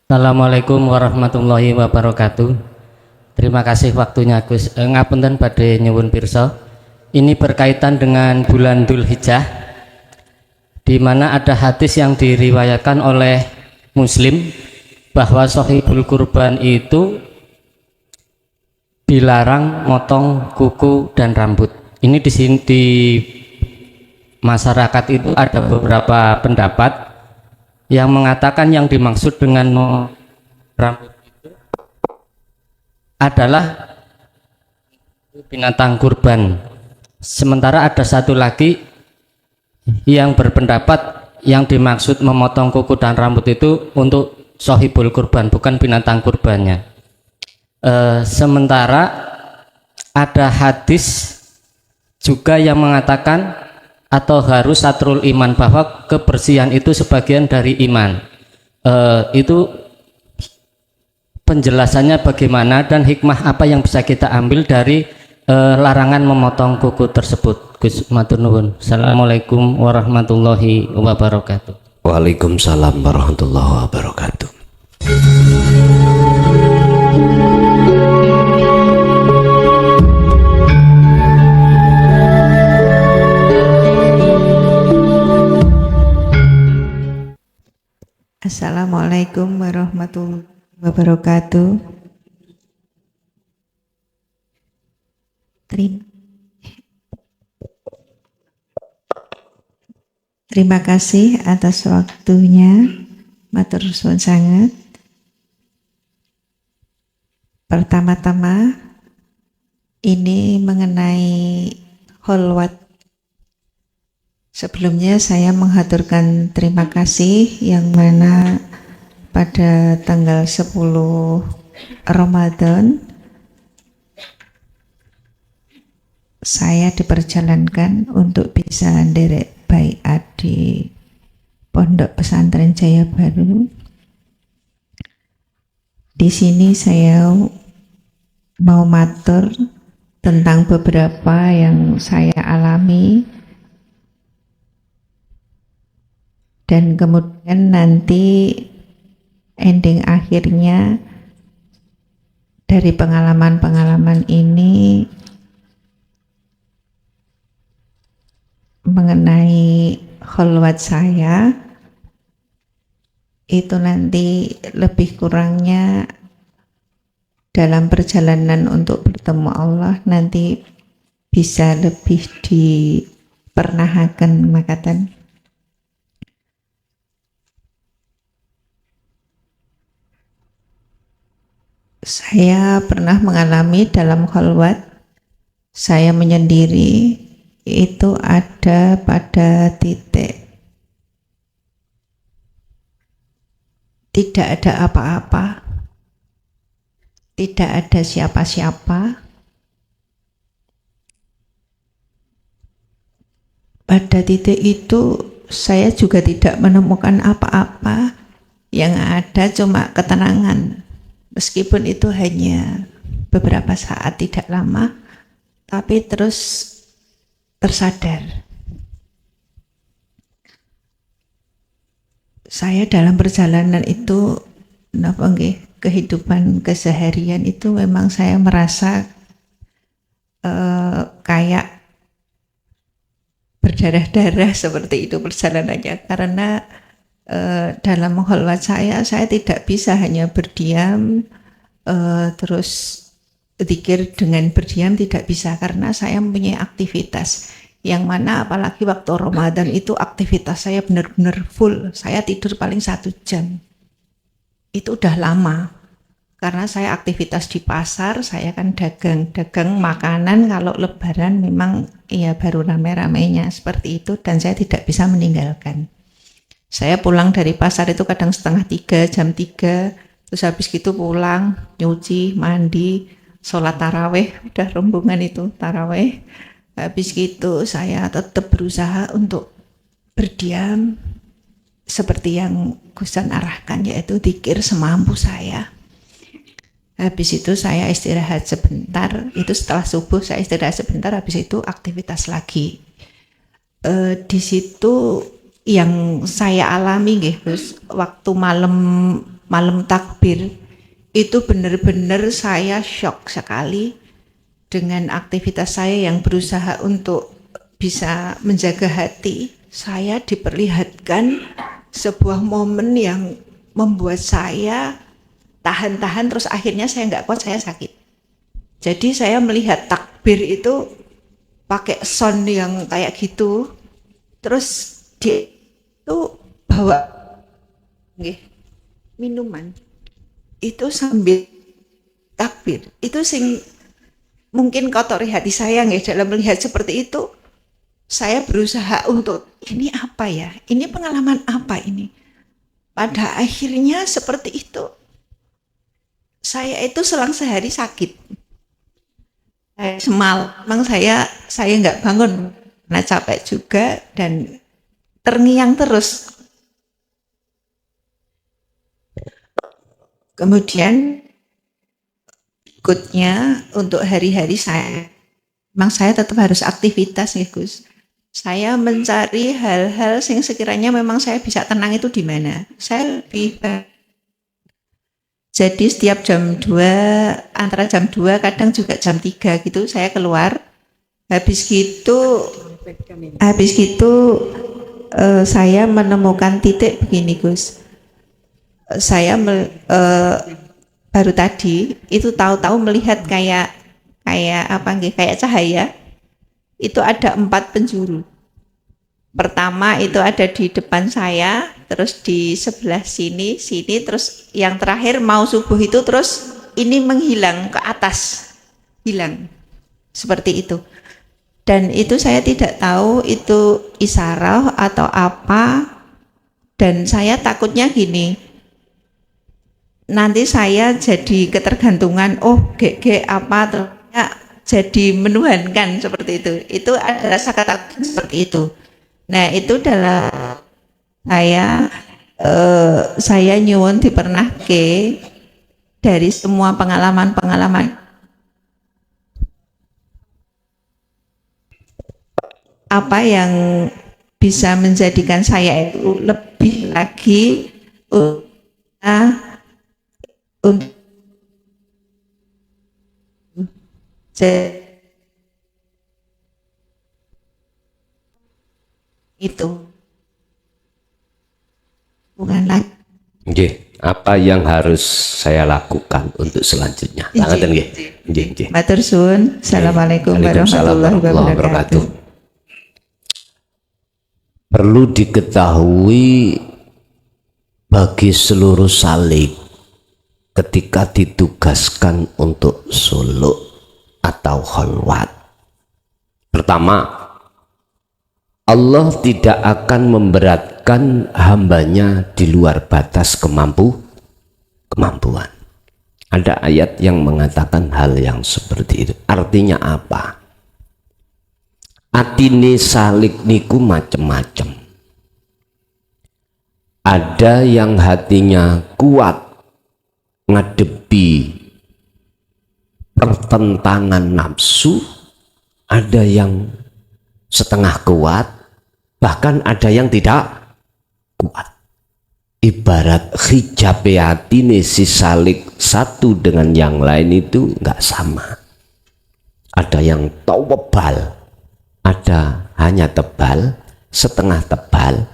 Assalamualaikum warahmatullahi wabarakatuh. Terima kasih waktunya Gus. Ngapunten badhe nyuwun pirsa. Ini berkaitan dengan bulan Dzulhijjah, di mana ada hadis yang diriwayatkan oleh Muslim bahwa shahibul kurban itu dilarang motong kuku dan rambut. Ini di sini di masyarakat itu ada beberapa pendapat yang mengatakan yang dimaksud dengan rambut itu adalah binatang kurban. Sementara ada satu lagi yang berpendapat yang dimaksud memotong kuku dan rambut itu untuk shahibul kurban, bukan binatang kurbannya. Sementara ada hadis juga yang mengatakan atau harus satrul iman, bahwa kebersihan itu sebagian dari iman. Itu penjelasannya bagaimana dan hikmah apa yang bisa kita ambil dari larangan memotong kuku tersebut. Gus matur nuwun. Assalamualaikum warahmatullahi wabarakatuh. Waalaikumsalam warahmatullahi wabarakatuh. Assalamualaikum warahmatullahi wabarakatuh. Terima kasih atas waktunya, matur suwun sangat. Pertama-tama ini mengenai kholwat. Sebelumnya saya menghaturkan terima kasih yang mana pada tanggal 10 Ramadan saya diperjalankan untuk bisa nderek baiat di Pondok Pesantren Jaya Baru. Di sini saya mau matur tentang beberapa yang saya alami, dan kemudian nanti ending akhirnya dari pengalaman-pengalaman ini mengenai kholwat saya itu nanti lebih kurangnya dalam perjalanan untuk bertemu Allah nanti bisa lebih dipernahaken makaten. Saya pernah mengalami dalam kholwat saya menyendiri itu ada pada titik tidak ada apa-apa, tidak ada siapa-siapa. Pada titik itu saya juga tidak menemukan apa-apa, yang ada cuma ketenangan. Meskipun itu hanya beberapa saat, tidak lama, tapi terus tersadar. Saya dalam perjalanan itu, kehidupan keseharian itu memang saya merasa kayak berdarah-darah seperti itu perjalanannya, karena dalam kholwat saya tidak bisa hanya berdiam terus zikir dengan berdiam, tidak bisa, karena saya mempunyai aktivitas yang mana apalagi waktu Ramadan itu aktivitas saya benar-benar full. Saya tidur paling 1 jam, itu udah lama, karena saya aktivitas di pasar, saya kan dagang makanan. Kalau lebaran memang ya baru rame-ramenya seperti itu, dan saya tidak bisa meninggalkan. Saya pulang dari pasar itu kadang 2:30, jam 3, terus habis gitu pulang, nyuci, mandi, sholat taraweh, udah rombongan itu taraweh. Habis gitu saya tetap berusaha untuk berdiam seperti yang Gusan arahkan, yaitu zikir semampu saya. Habis itu saya istirahat sebentar, itu setelah subuh saya istirahat sebentar, habis itu aktivitas lagi. Di situ yang saya alami nggih, Gus, waktu malam malam takbir, itu benar-benar saya shock sekali dengan aktivitas saya yang berusaha untuk bisa menjaga hati. Saya diperlihatkan sebuah momen yang membuat saya tahan-tahan, terus akhirnya saya nggak kuat, saya sakit. Jadi saya melihat takbir itu pakai sound yang kayak gitu, terus dia itu bawa minuman itu sambil takbir. Itu sing mungkin kotori hati saya dalam melihat seperti itu. Saya berusaha untuk, ini apa ya, ini pengalaman apa ini. Pada akhirnya seperti itu. Saya itu selang sehari sakit. Memang saya nggak bangun karena capek juga dan terngiang terus. Kemudian berikutnya untuk hari-hari saya, memang saya tetap harus aktivitas ya Gus. Saya mencari hal-hal yang sekiranya memang saya bisa tenang itu di mana. Saya lebih jadi setiap jam 2, antara jam 2 kadang juga jam 3 gitu saya keluar. Habis gitu saya menemukan titik begini Gus. Saya baru tadi itu tahu-tahu melihat kayak cahaya. Itu ada 4 penjuru. Pertama itu ada di depan saya, terus di sebelah sini, terus yang terakhir mau subuh itu terus ini menghilang ke atas, hilang seperti itu. Dan itu saya tidak tahu itu isyarah atau apa, dan saya takutnya gini, nanti saya jadi ketergantungan, apa ternyata jadi menuhankan seperti itu. Itu ada rasa ketakutan seperti itu. Nah itu dalam saya nyuwun dipernahke dari semua pengalaman-pengalaman apa yang bisa menjadikan saya itu lebih lagi untuk itu bukan lagi. Nggih, apa yang harus saya lakukan untuk selanjutnya? Tangan nggih. Nggih. Matur suwun. Assalamualaikum warahmatullahi wabarakatuh. Perlu diketahui bagi seluruh salik ketika ditugaskan untuk suluk atau khalwat. Pertama, Allah tidak akan memberatkan hambanya di luar batas kemampuan. Ada ayat yang mengatakan hal yang seperti itu. Artinya apa? Atine salik niku macem-macem. Ada yang hatinya kuat ngadepi pertentangan nafsu, ada yang setengah kuat, bahkan ada yang tidak kuat. Ibarat hijab atine si salik satu dengan yang lain itu nggak sama. Ada yang tebal, ada hanya tebal, setengah tebal,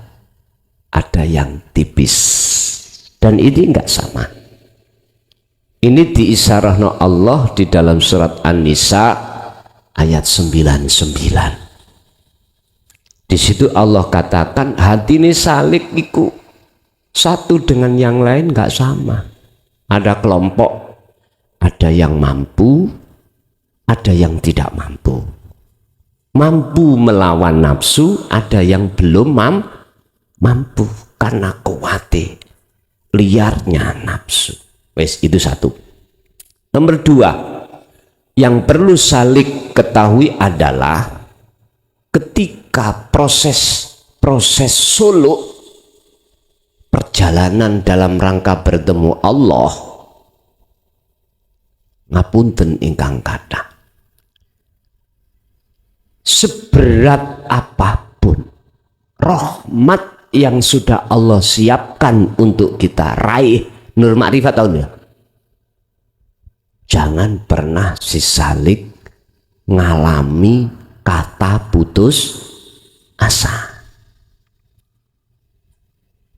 ada yang tipis, dan ini nggak sama. Ini diisyarahno Allah di dalam surat An-Nisa ayat 99. Di situ Allah katakan hatine salik iku satu dengan yang lain nggak sama. Ada kelompok, ada yang mampu, ada yang tidak mampu. Mampu melawan nafsu, ada yang belum mampu karena kuwate liarnya nafsu. Wes, itu satu. Nomor 2, yang perlu salik ketahui adalah ketika proses suluk, perjalanan dalam rangka bertemu Allah, ngapunten ingkang kathah, seberat apapun rahmat yang sudah Allah siapkan untuk kita raih Nur Makrifat tahu ya? Jangan pernah si Salik ngalami kata putus asa.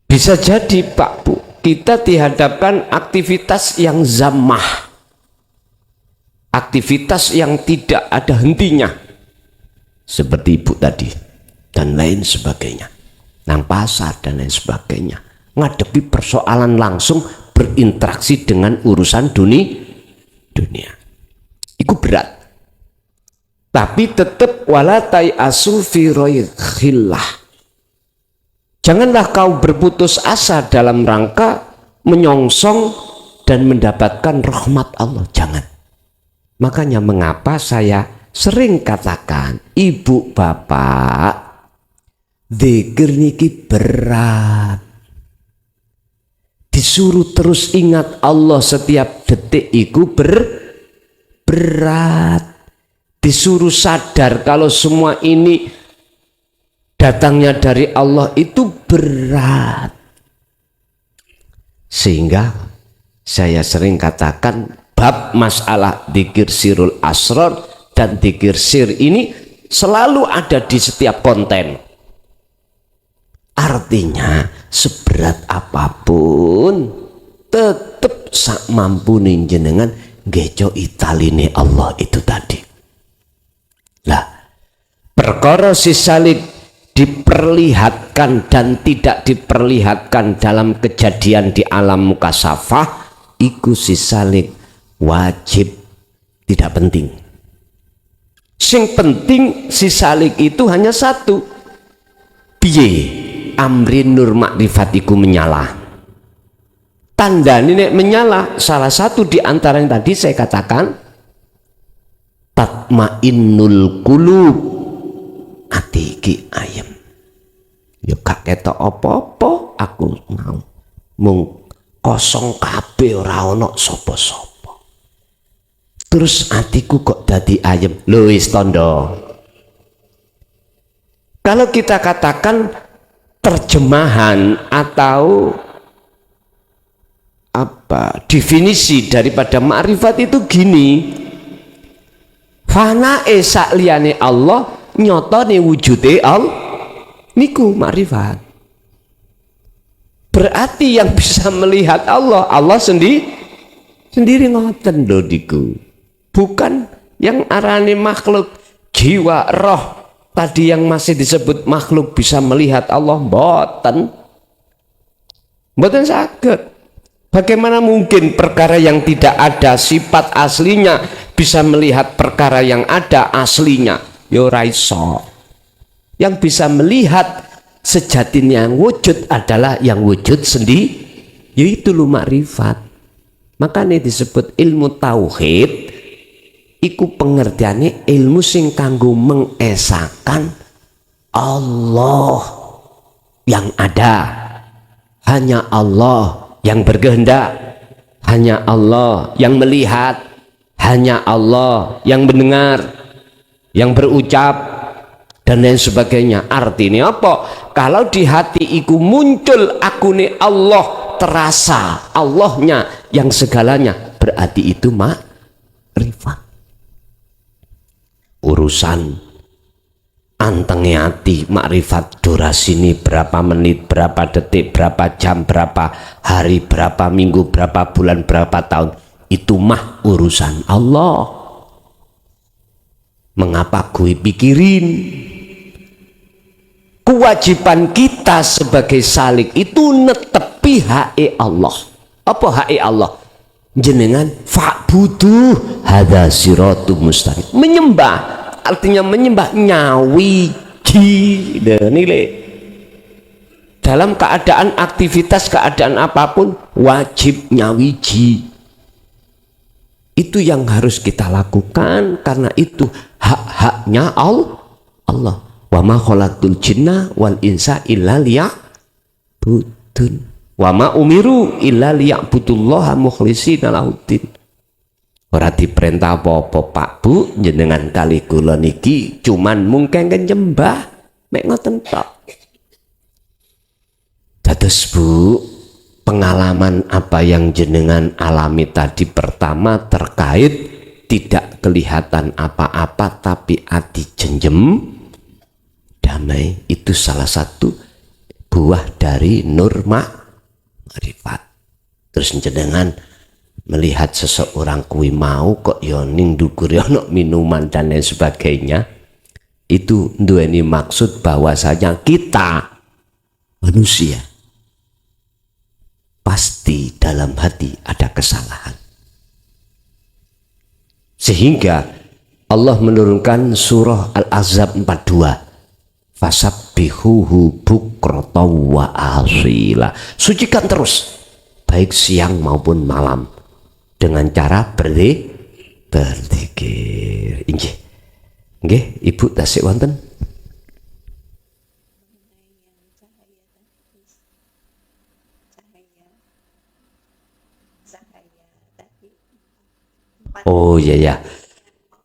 Bisa jadi Pak Bu, kita dihadapkan aktivitas yang zamah, aktivitas yang tidak ada hentinya, seperti Ibu tadi dan lain sebagainya, nang pasar dan lain sebagainya, ngadepi persoalan langsung, berinteraksi dengan urusan dunia. Itu berat. Tapi tetap walatai asu fi roikhillah. Janganlah kau berputus asa dalam rangka menyongsong dan mendapatkan rahmat Allah. Jangan. Makanya mengapa saya sering katakan, ibu bapak, zikir niki berat. Disuruh terus ingat Allah setiap detik itu berat. Disuruh sadar kalau semua ini datangnya dari Allah itu berat. Sehingga saya sering katakan bab masalah dzikir sirul asrar dan dzikir sir ini selalu ada di setiap konten. Artinya seberat apapun tetap sak mampu jenengan gejo italine Allah itu tadi. Lah, perkara si Salik diperlihatkan dan tidak diperlihatkan dalam kejadian di alam mukasafah, iku si Salik wajib tidak penting. Sing penting si Salik itu hanya satu, piye amrin nur makrifatiku menyala. Tanda ini menyala, salah satu di antara yang tadi saya katakan, tatmainnul qulub, ati iki ayem. Ya gak ketok apa-apa, aku mau mung kosong kabeh ora ana sapa-sapa. Terus atiku kok dadi ayem. Lho wis tandha. Kalau kita katakan terjemahan atau apa definisi daripada makrifat itu gini, fanae sakliyane Allah nyotone wujude Allah niku makrifat. Berarti yang bisa melihat Allah sendiri ngoten lho niku. Bukan yang arane makhluk jiwa roh tadi yang masih disebut makhluk bisa melihat Allah, mboten saged. Bagaimana mungkin perkara yang tidak ada sifat aslinya bisa melihat perkara yang ada aslinya? Yo ora iso. Yang bisa melihat sejatinya yang wujud adalah yang wujud sendiri, yaitu lu makrifat. Makanya disebut ilmu tauhid iku pengertiannya ilmu sing kanggo mengesakan Allah yang ada, hanya Allah yang berkehendak, hanya Allah yang melihat, hanya Allah yang mendengar, yang berucap dan lain sebagainya. Artinya apa? Kalau di hati iku muncul akune Allah, terasa Allahnya yang segalanya, berarti itu makrifat. Urusan antenge hati makrifat durasini berapa menit, berapa detik, berapa jam, berapa hari, berapa minggu, berapa bulan, berapa tahun, itu mah urusan Allah. Mengapa gue pikirin? Kewajiban kita sebagai salik itu netepi hae Allah. Apa hae Allah? Jenengan fa'budu hadza siratum mustaqim. Menyembah, artinya menyembah nyawiji. Nilai dalam keadaan aktivitas, keadaan apapun wajib nyawiji. Itu yang harus kita lakukan, karena itu hak-haknya Allah. Wa ma khalaqtul jinna wal insa illa liya'budun. Wa ma umiru illa liya'budullaha mukhlishina lahuddin. Ora diperintah apa-apa Pak Bu, jenengan kali kula niki cuman mungkin nyembah mek ngoten tok. Dados Bu, pengalaman apa yang jenengan alami tadi pertama terkait tidak kelihatan apa-apa tapi hati jenjem damai, itu salah satu buah dari nur ma'rifat. Terus jenengan melihat seseorang kui mau kok yoning dukur yono minuman dan lain sebagainya, itu duweni maksud bahwasanya kita manusia pasti dalam hati ada kesalahan, sehingga Allah menurunkan surah Al-Ahzab 42, fasabbihuhu bukratan wa asila, sucikan terus baik siang maupun malam dengan cara berzikir. Nggih, Ibu tasik wonten. Oh iya ya.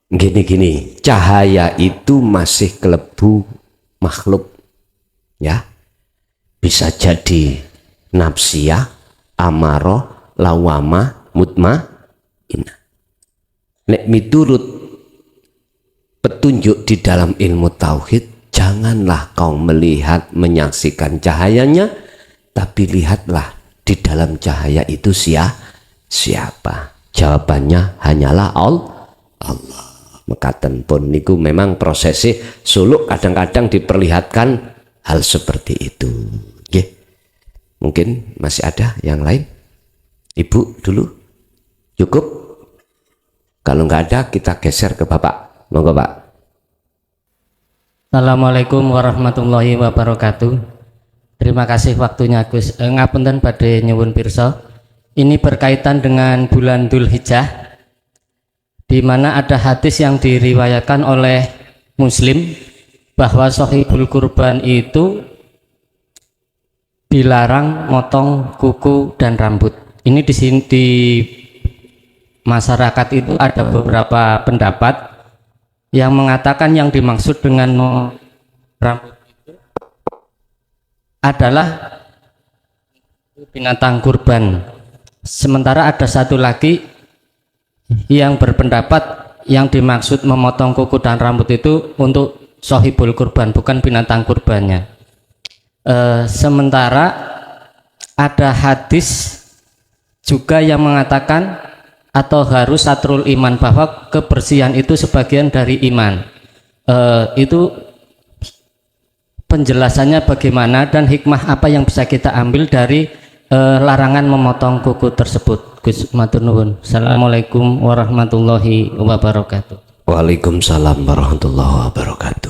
Gini, cahaya itu masih kelebu makhluk. Ya. Bisa jadi nafsiyah, amarah, lawamah, mutmainnah. Nek miturut petunjuk di dalam ilmu tauhid, janganlah kau melihat menyaksikan cahayanya, tapi lihatlah di dalam cahaya itu siapa. Jawabannya hanyalah Allah. Mekaten pun niku memang prosesnya suluk kadang-kadang diperlihatkan hal seperti itu. Oke. Mungkin masih ada yang lain? Ibu dulu cukup? Kalau nggak ada kita geser ke Bapak. Monggo Pak. Assalamualaikum warahmatullahi wabarakatuh. Terima kasih waktunya Gus. Ngapunten badhe nyuwun pirsa. Ini berkaitan dengan bulan Dzulhijjah, di mana ada hadis yang diriwayatkan oleh Muslim bahwa shahibul kurban itu dilarang motong kuku dan rambut. Ini di sini di masyarakat itu ada beberapa pendapat yang mengatakan yang dimaksud dengan rambut itu adalah binatang kurban. Sementara ada satu lagi yang berpendapat yang dimaksud memotong kuku dan rambut itu untuk shahibul kurban, bukan binatang kurbannya. Sementara ada hadis juga yang mengatakan atau harus satrul iman, bahwa kebersihan itu sebagian dari iman. Itu penjelasannya bagaimana dan hikmah apa yang bisa kita ambil dari larangan memotong kuku tersebut. Gus matur nuwun. Assalamualaikum warahmatullahi wabarakatuh. Waalaikumsalam warahmatullahi wabarakatuh.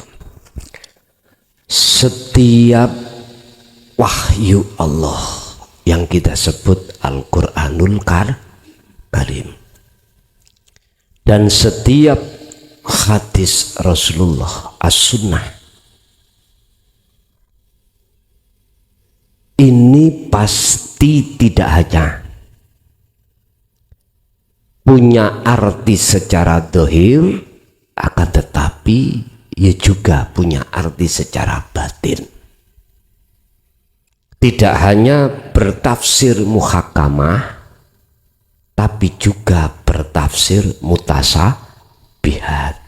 Setiap wahyu Allah yang kita sebut Al-Quranul Karim, dan setiap hadis Rasulullah As-Sunnah, ini pasti tidak hanya punya arti secara dohir, akan tetapi ia juga punya arti secara batin. Tidak hanya bertafsir muhakamah, tapi juga bertafsir mutasabihat.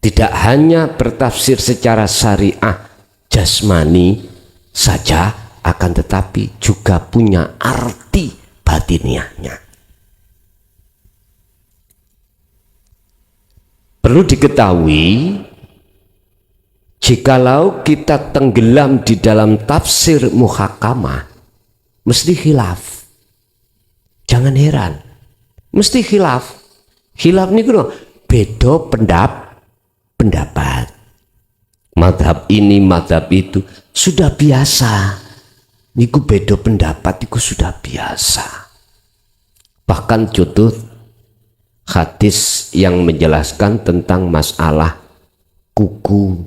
Tidak hanya bertafsir secara syariah jasmani saja, akan tetapi juga punya arti batiniahnya. Perlu diketahui, jikalau kita tenggelam di dalam tafsir muhakamah, mesti khilaf. Jangan heran, mesti khilaf. Khilaf ini beda pendapat. Madhab ini, madhab itu sudah biasa. Niku beda pendapat, niku sudah biasa. Bahkan contoh hadis yang menjelaskan tentang masalah kuku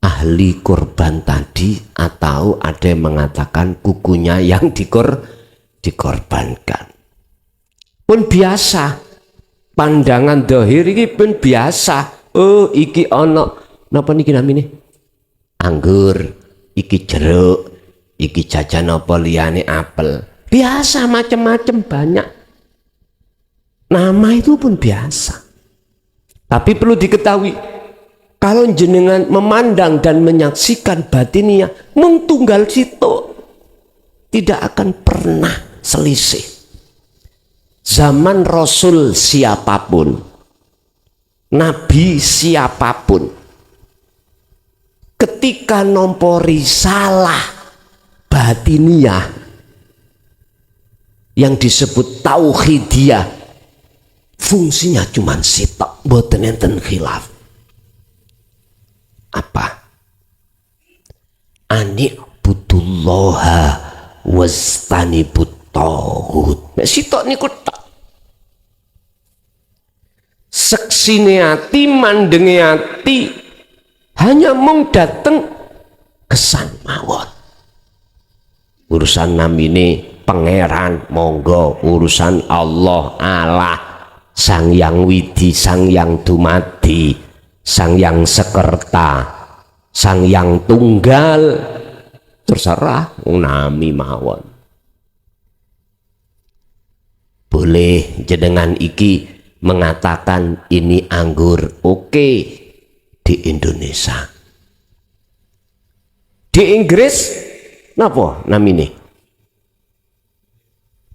ahli korban tadi, atau ada yang mengatakan kukunya yang dikorbankan, pun biasa. Pandangan dohir ini pun biasa. Oh, iki ono napa niki namine? Anggur, iki jeruk, iki jajan apa liyane apel. Biasa, macam-macam banyak. Nama itu pun biasa. Tapi perlu diketahui, kalau jenengan memandang dan menyaksikan batiniah mung tunggal situ, tidak akan pernah selisih. Zaman Rasul siapapun, Nabi siapapun, ketika nompori salah batiniah yang disebut tauhidiyah, fungsinya cuma sitok, boten enten khilaf. Apa? Ani'budullaha wastanibut tauhid. Nek sitok niku tok. Seksine ati, mandenge ati, hanya mung dateng kesan mawon. Urusan namine pangeran monggo, urusan Allah Sang Yang Widi, Sang Yang Dumadi, Sang Yang Sekerta, Sang Yang Tunggal, terserah nami mawon. Boleh jenengan iki mengatakan ini anggur oke di Indonesia. Di Inggris napa namine?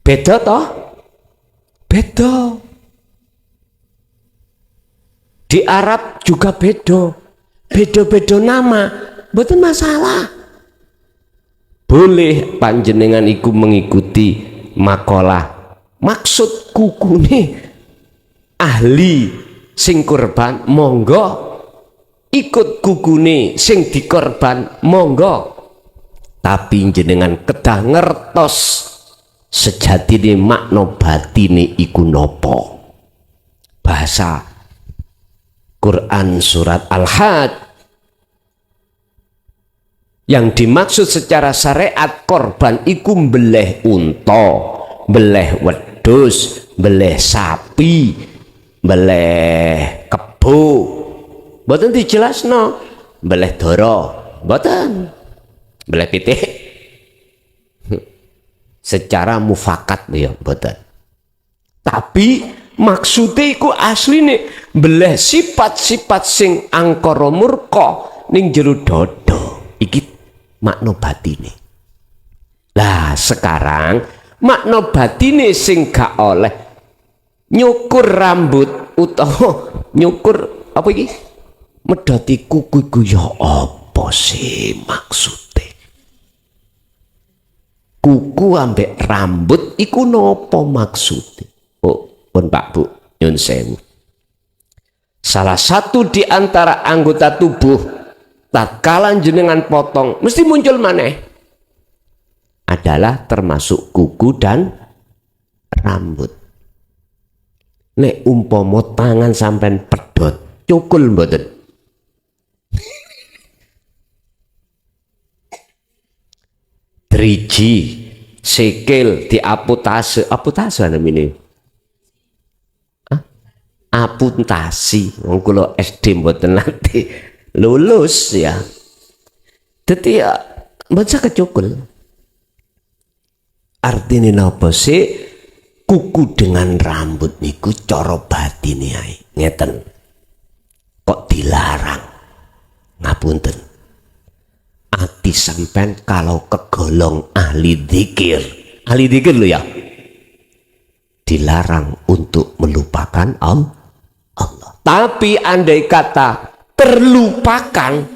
Beda toh? Beda. Di Arab juga beda. Beda-beda nama, mboten masalah. Boleh panjenengan iku mengikuti makalah. Maksud kukune ahli sing kurban monggo, ikut kukune sing dikorban monggo. Tapi jenengan kedah ngertos sejatine makna batine iku napa. Bahasa Quran surat Al-Had, yang dimaksud secara syariat korban iku mbeleh unta, mbeleh wedhus, mbeleh sapi, mbeleh kebo. Mboten dijelasno mbeleh dara, mboten. Mbeleh pitik secara mufakat ya mboten. Tapi maksudnya iku asline mbeleh sifat-sifat sing angkara murka ning jero dada. Iki makna batine. Lah sekarang makna batine sing gak oleh nyukur rambut utawa nyukur apa iki? Medhoti kuku iku ya apa sih maksudnya? Kuku ambek rambut iku napa maksudnya? Oh, pun Pak Bu, nyun sewu. Salah satu di antara anggota tubuh tatkala jenengan potong mesti muncul maneh adalah termasuk kuku dan rambut. Nek umpama tangan sampean pedhot, cukul mboten? Driji, sikil diamputase, amputase namine. Amputasi, wong kula SD mboten nate lulus ya. Dadi ya baca kecukul. Artine napa sih kuku dengan rambut niku cara batine ae. Ngeten. Kok dilarang? Ngapunten. Ati sampean kalau kegolong ahli dzikir lho ya, dilarang untuk melupakan Allah. Tapi andai kata terlupakan,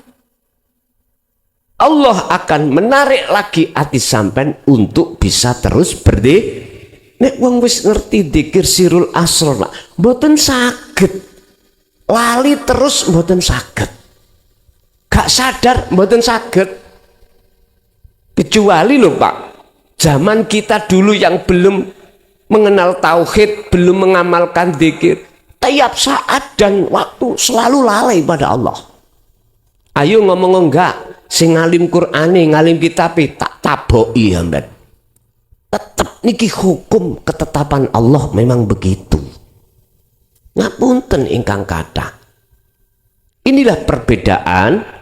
Allah akan menarik lagi hati sampean untuk bisa terus berdikir. Nek wong wis ngerti dzikir sirul asrar, mboten saged lali terus, mboten saged. Gak sadar mboten saged. Kecuali lho Pak, zaman kita dulu yang belum mengenal tauhid, belum mengamalkan dzikir, tiap saat dan waktu selalu lalai pada Allah. Ayo ngomong enggak, sing ngalim Qur'ane, ngalim kitabe tak taboki ya Mbak. Tetap niki hukum ketetapan Allah memang begitu. Ngapunten ingkang kathah. Inilah perbedaan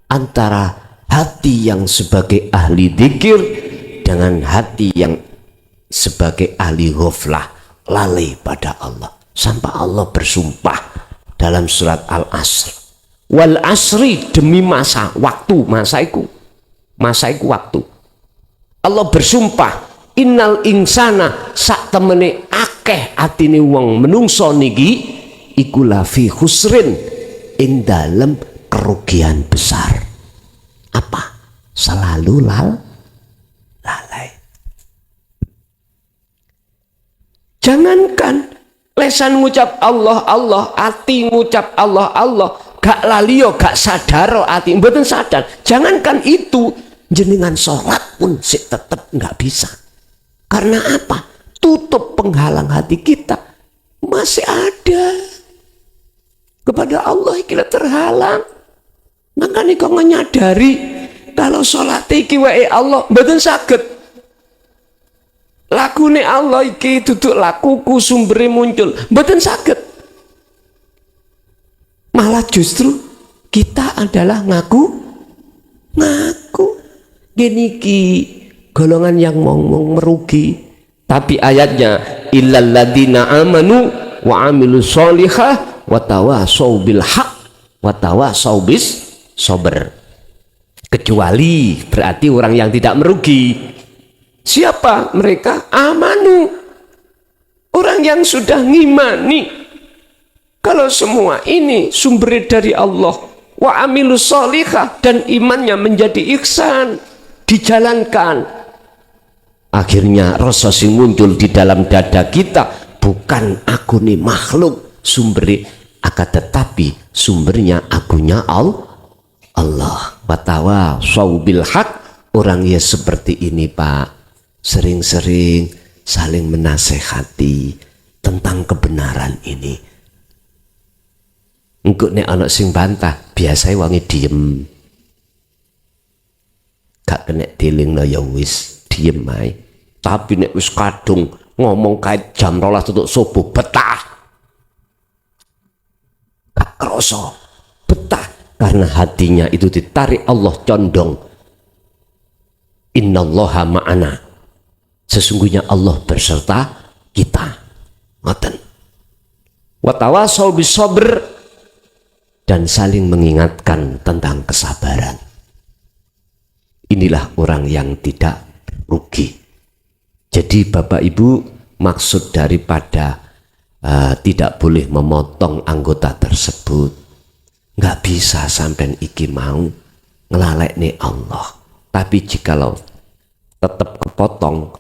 antara hati yang sebagai ahli dzikir dengan hati yang sebagai ahli ghaflah, lalai pada Allah. Sampai Allah bersumpah dalam surat Al-Asr, wal asri, demi masa, waktu, masaiku waktu. Allah bersumpah, innal insana, sak temene akeh atine wong menungso niki iku lafi khusrin, ing dalem kerugian besar. Apa? Selalu lalai. Jangankan lesan ngucap Allah Allah, ati ngucap Allah Allah, gak lalio, gak sadaro ati, mboten sadar. Jangankan itu, jenengan sholat pun sik tetep nggak bisa. Karena apa? Tutup penghalang hati kita masih ada. Kepada Allah kita terhalang. Makanya kau menyadari kalau sholat iki wae Allah mboten saged. Lakune Allah iki duduk lakuku sumbere muncul, mboten saged. Malah justru kita adalah ngaku. Gini ki golongan yang ngomong merugi. Tapi ayatnya illal ladzina amanu wa amilus sholihah wa tawasau bil haq wa tawasau bis sabr. Kecuali berarti orang yang tidak merugi. Siapa mereka? Amanu, orang yang sudah ngimani kalau semua ini sumber dari Allah, wa amilus sholihah, dan imannya menjadi ihsan, dijalankan. Akhirnya rasa sing muncul di dalam dada kita bukan aku nih makhluk sumber, akan tetapi sumbernya akunya Allah. Watawa saubil haq, orang ya seperti ini Pak, sering-sering saling menasehati tentang kebenaran ini. Engko nek ana sing bantah, biasanya wangi diem. Gak kena dilingno ya wis, diem ae. Tapi nek wis kadung ngomong kait jam 12 tutuk subuh, betah. Gak kroso, betah karena hatinya itu ditarik Allah condong. Innallaha ma'ana. Sesungguhnya Allah berserta kita. Ngoten. Wa tawasau bis sabr, dan saling mengingatkan tentang kesabaran. Inilah orang yang tidak rugi. Jadi Bapak Ibu, maksud daripada tidak boleh memotong anggota tersebut, nggak bisa sampai iki mau ngelalekne Allah. Tapi jikalau tetap kepotong,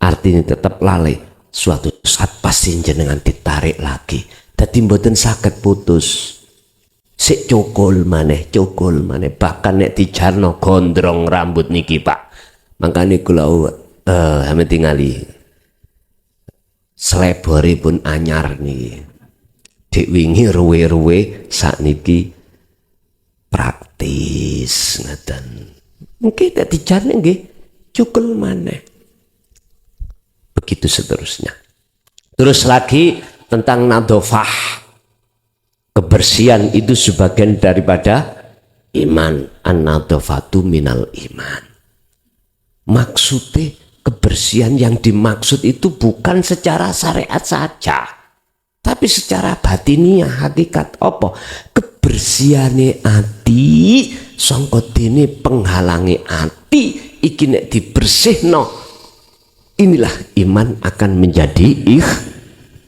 artinya tetap lalai, suatu saat pasti jenengan ditarik lagi. Dadi mboten saged putus. Sik cukul maneh, bahkan nek dijarno gondrong rambut niki Pak. Makane kula ame tingali slebore pun anyar niki. Dik wingi ruwe-ruwe sakniki praktis ngeten. Mungkin nek dijarne nggih cukul maneh. Begitu seterusnya. Terus lagi tentang nadhofah. Kebersihan itu sebagian daripada iman. An-nadhofatu minal iman. Maksudnya kebersihan yang dimaksud itu bukan secara syariat saja, tapi secara batiniah, hakikat apa? Kebersihane ati sangka dene penghalangi ati iki nek dibersihno, inilah iman akan menjadi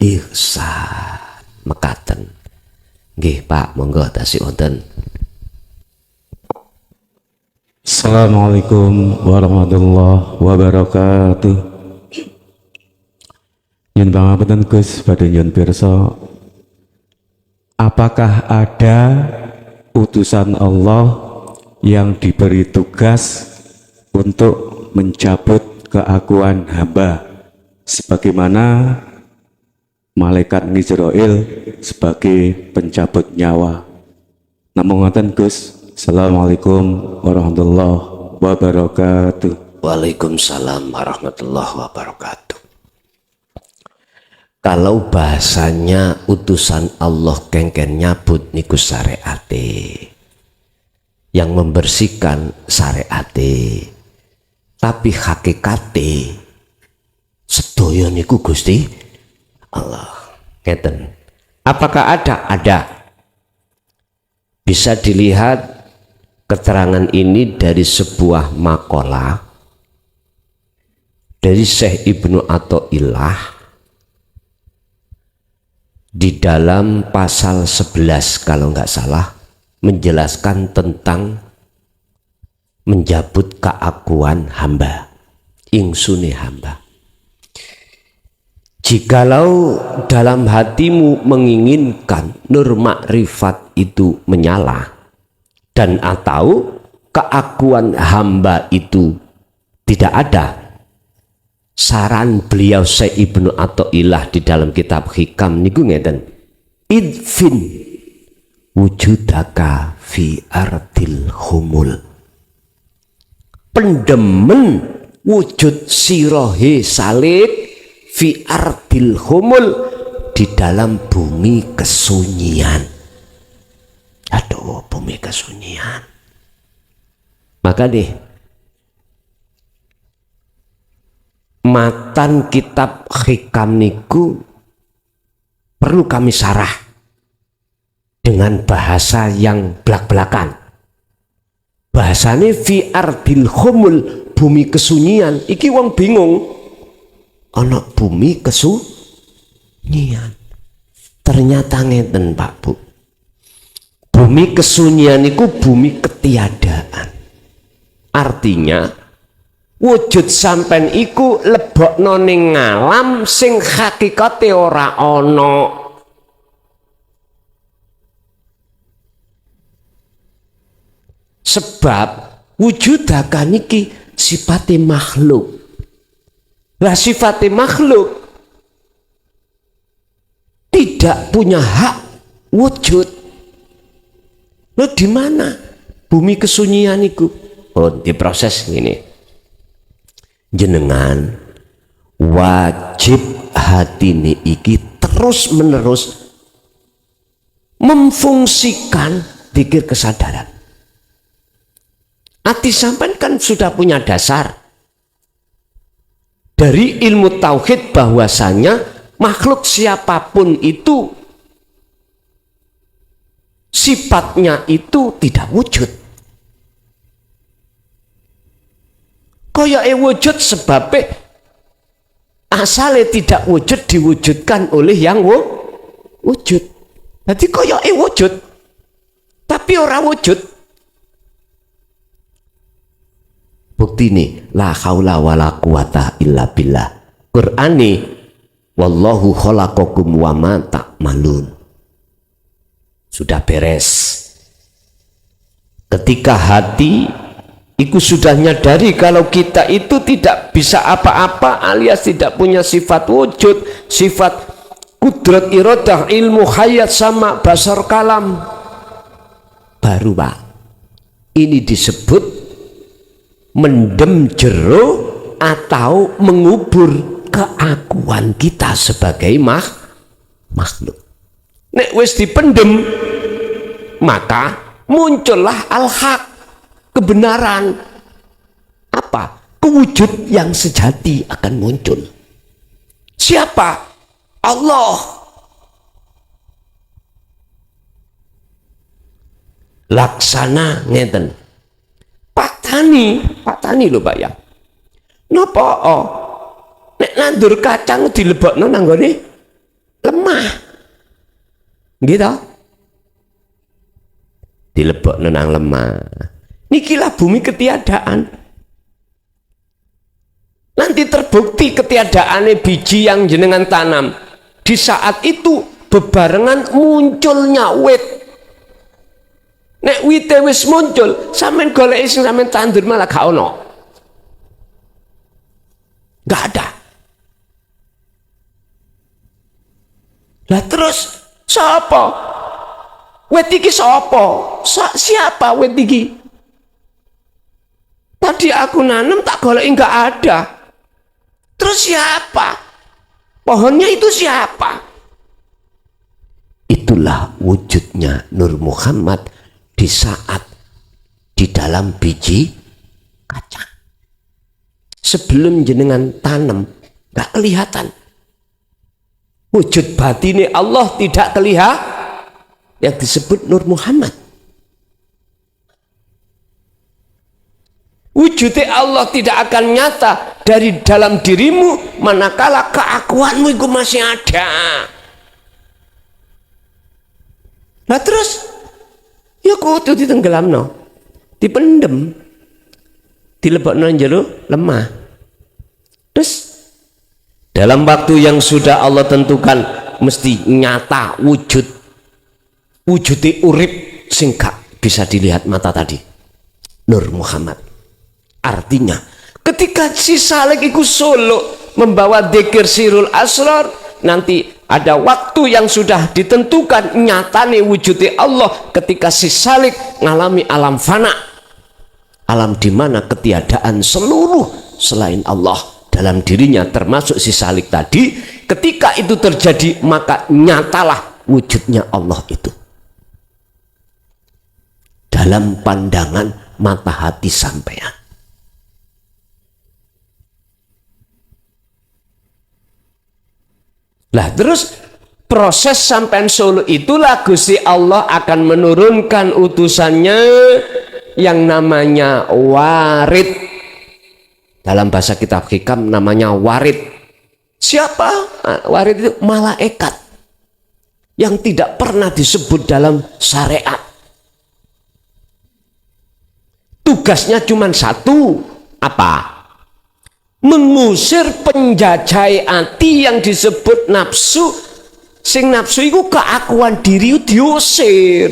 ihsan. Mekaten. Nggih Pak, monggo tasih wonten. Assalamualaikum warahmatullahi wabarakatuh. Nyun pangapunten Gus badhe nyun pirsa, apakah ada utusan Allah yang diberi tugas untuk mencabut keakuan hamba sebagaimana malaikat Israel sebagai pencabut nyawa? Namung ngoten Gus. Assalamualaikum warahmatullahi wabarakatuh. Waalaikumsalam warahmatullahi wabarakatuh. Kalau bahasanya utusan Allah kengken nyabut niku syariate, yang membersihkan syariate. Tapi hakikate sedaya niku Gusti Allah. Ngeten. Apakah ada? Ada. Bisa dilihat keterangan ini dari sebuah makalah dari Syekh Ibnu Athaillah di dalam pasal 11 kalau nggak salah, menjelaskan tentang menjabut keakuan hamba, ingsune hamba. Jikalau dalam hatimu menginginkan nur makrifat itu menyala dan atau keakuan hamba itu tidak ada, saran beliau Syekh Ibnu Athaillah di dalam kitab Hikam niku ngeten, idfin wujudaka fi ardil humul, pendemen wujud sirohe salik fi ardil humul, di dalam bumi kesunyian. Aduh, bumi kesunyian. Maka deh matan kitab Hikam niku perlu kami sarah dengan bahasa yang belak-belakan. Bahasane fi ardil humul, bumi kesunyian. Iki wong bingung. Ana bumi kesunyian. Ternyata ngeten Pak Bu. Bumi kesunyian itu bumi ketiadaan. Artinya wujud sampean iku lebokno ning ngalam sing hakikate ora ana. Sebab wujudakan niki sifate makhluk. Lah sifatnya makhluk tidak punya hak wujud. Lo di mana bumi kesunyian itu? Oh, diproses gini. Jenengan wajib hati iki terus menerus memfungsikan pikir kesadaran. Hati sampean kan sudah punya dasar dari ilmu tauhid bahwasanya makhluk siapapun itu sifatnya itu tidak wujud. Koyoke wujud sebabnya asalnya tidak wujud diwujudkan oleh yang wujud. Jadi koyoke wujud tapi orang wujud. Bukti ini la haula wala quwata illa billah. Qur'ani wallahu khalaqakum wa ma ta'malun. Sudah beres. Ketika hati itu sudah nyadari kalau kita itu tidak bisa apa-apa alias tidak punya sifat wujud, sifat kudrat iradah, ilmu hayat sama basar kalam, baru Pak ini disebut mendem jero atau mengubur keakuan kita sebagai makhluk. Nek wis dipendem maka muncullah al-haq, kebenaran. Apa? Wujud yang sejati akan muncul. Siapa? Allah. Laksana ngeten. Pak Tani lho Pak ya. Napa nek nandur kacang dilebokno nang nggone lemah. Gitu. Dilebokno nang lemah. Nikilah bumi ketiadaan. Nanti terbukti ketiadaannya biji yang jenengan tanam. Di saat itu bebarengan munculnya wit. Nek wite wis muncul, sampean goleki sing sampean tandur malah gak ono. Gak ada. Lah terus sapa? Wit iki sapa? Siapa wit iki? Tadi aku nanam tak goleki gak ada. Terus siapa? Pohonnya itu siapa? Itulah wujudnya Nur Muhammad di saat di dalam biji kacang. Sebelum jenengan tanam nggak kelihatan. Wujud batine Allah tidak kelihatan, yang disebut Nur Muhammad. Wujudnya Allah tidak akan nyata dari dalam dirimu manakala keakuanmu itu masih ada. Nah terus ya kudu ditenggelamno, dipendem, dilebokno njero lemah. Terus dalam waktu yang sudah Allah tentukan mesti nyata wujudnya urip sing gak bisa dilihat mata tadi. Nur Muhammad. Artinya ketika si Salik iku solo membawa dzikir sirul asrar, nanti ada waktu yang sudah ditentukan nyatane wujudnya Allah ketika si Salik ngalami alam fana, alam di mana ketiadaan seluruh selain Allah dalam dirinya, termasuk si Salik tadi. Ketika itu terjadi maka nyatalah wujudnya Allah itu dalam pandangan mata hati sampean. Lah terus proses sampean solo itulah Gusti Allah akan menurunkan utusannya yang namanya warid. Dalam bahasa kitab hikam namanya warid. Siapa? Warid itu malaikat yang tidak pernah disebut dalam syariat. Tugasnya cuma satu, apa? Mengusir penjajah hati yang disebut nafsu. Sing nafsu itu keakuan diri diusir.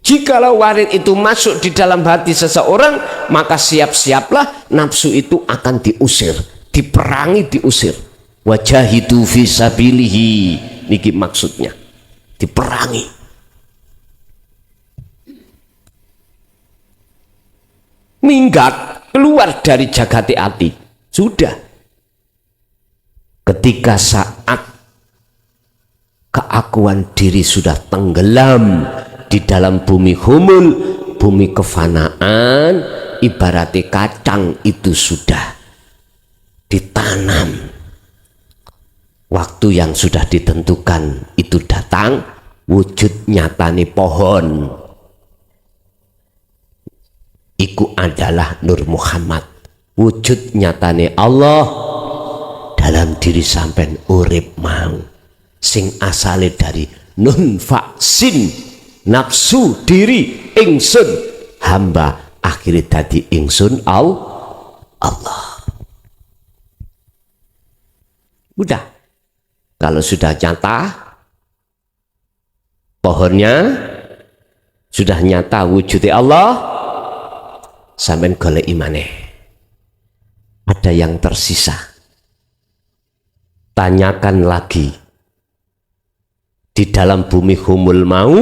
Jikalau warid itu masuk di dalam hati seseorang, maka siap-siaplah nafsu itu akan diusir, diperangi, diusir. Wajahidu fi sabilihi, niki maksudnya, diperangi. Minggat, keluar dari jagati hati. Sudah. Ketika saat keakuan diri sudah tenggelam di dalam bumi humul, bumi kefanaan, ibaratnya kacang itu sudah ditanam. Waktu yang sudah ditentukan itu datang, wujud nyatane pohon. Iku adalah Nur Muhammad, wujud nyatane Allah dalam diri sampean urip mau, sing asale dari nun faksin, nafsu diri ingsun hamba, akhirnya tadi ingsun Allah. Udah, kalau sudah nyata pohonnya, sudah nyata wujudnya Allah, sampean golek imane. Ada yang tersisa, tanyakan lagi, di dalam bumi humul mau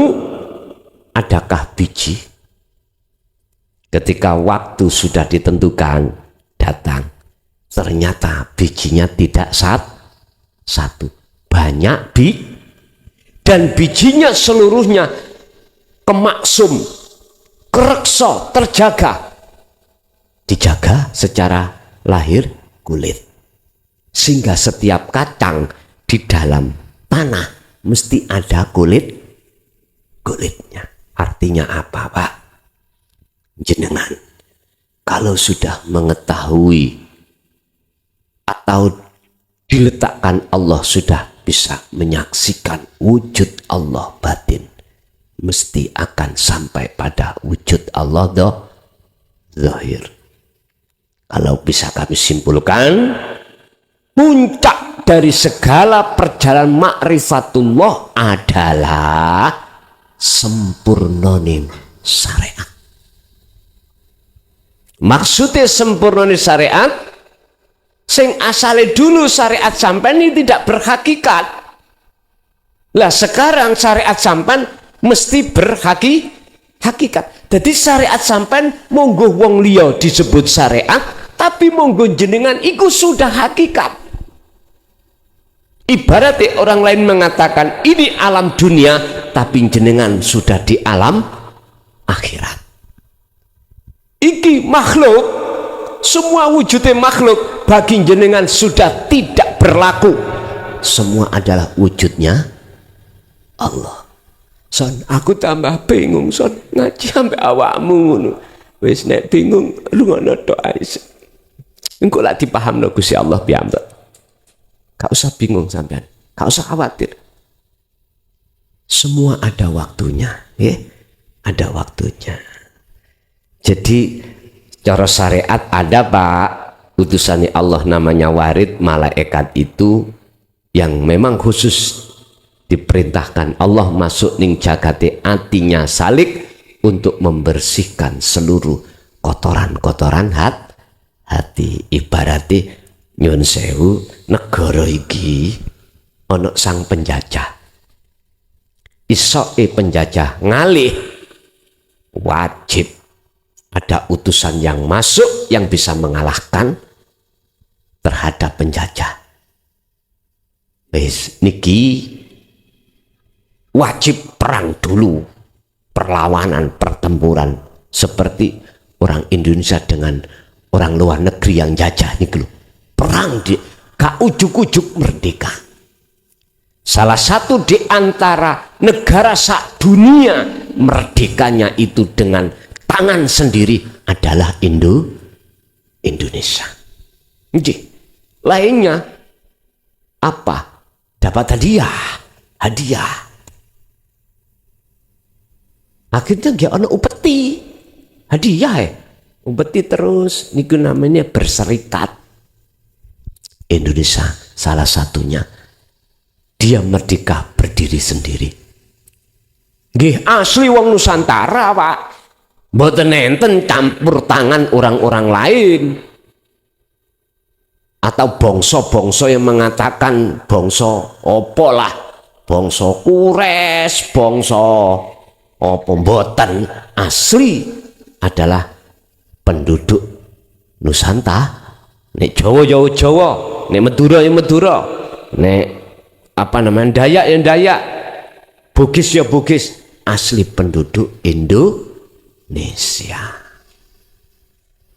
adakah biji? Ketika waktu sudah ditentukan datang, ternyata bijinya tidak satu, banyak dan bijinya seluruhnya kemaksum, kerekso, terjaga, dijaga secara lahir kulit, sehingga setiap kacang di dalam tanah mesti ada kulitnya. Artinya apa, Pak? Jenengan kalau sudah mengetahui atau diletakkan Allah, sudah bisa menyaksikan wujud Allah batin, mesti akan sampai pada wujud Allah zahir. Kalau bisa kami simpulkan, puncak dari segala perjalanan ma'rifatullah adalah sempurnaning syariat. Maksudnya sempurnaning syariat, sing asale dulu syariat sampean ini tidak berhakikat. Lah sekarang syariat sampean mesti berhakikat. Jadi syariat sampean monggo wong liya disebut syariat, tapi monggo jenengan iku sudah hakikat. Ibaratnya orang lain mengatakan ini alam dunia, tapi jenengan sudah di alam akhirat. Iki makhluk, semua wujudnya makhluk bagi jenengan sudah tidak berlaku. Semua adalah wujudnya Allah. Son, aku tambah bingung, son, ngaji sampai awakmu ngono. Wis nek bingung lu ngono tok ae. Engko lak dipahamno Gusti Allah piyambak. Gak usah bingung sampean, gak usah khawatir. Semua ada waktunya, ya. Ada waktunya. Jadi cara syariat ada Pak, utusannya Allah namanya warid, malaikat itu yang memang khusus diperintahkan Allah masuk ning jagate atinya salik untuk membersihkan seluruh kotoran-kotoran hati. Ibaratnya nyun sewu, negara iki ana sang penjajah. Isoke penjajah ngalih, wajib ada utusan yang masuk yang bisa mengalahkan terhadap penjajah. Wis niki wajib perang dulu, perlawanan, pertempuran seperti orang Indonesia dengan orang luar negeri yang jajah nih lho. Perang di gak ujuk-ujuk merdeka. Salah satu di antara negara sak dunia merdekanya itu dengan tangan sendiri adalah Indonesia. Nggih. Lainnya apa? Dapat hadiah. Akhirnya gak ono upeti. Hadiah ya. Upeti terus niku namanya berserikat. Indonesia salah satunya, dia merdeka berdiri sendiri. Nggih asli wong Nusantara Pak, mboten enten campur tangan orang-orang lain atau bangsa-bangsa yang mengatakan bangsa apa lah, bangsa Kures, bangsa apa, mboten. Asli adalah penduduk Nusantara. Nek Jawa, nek Madura ya Madura, nek apa namanya Dayak ya Dayak, Bugis ya Bugis, asli penduduk Indonesia.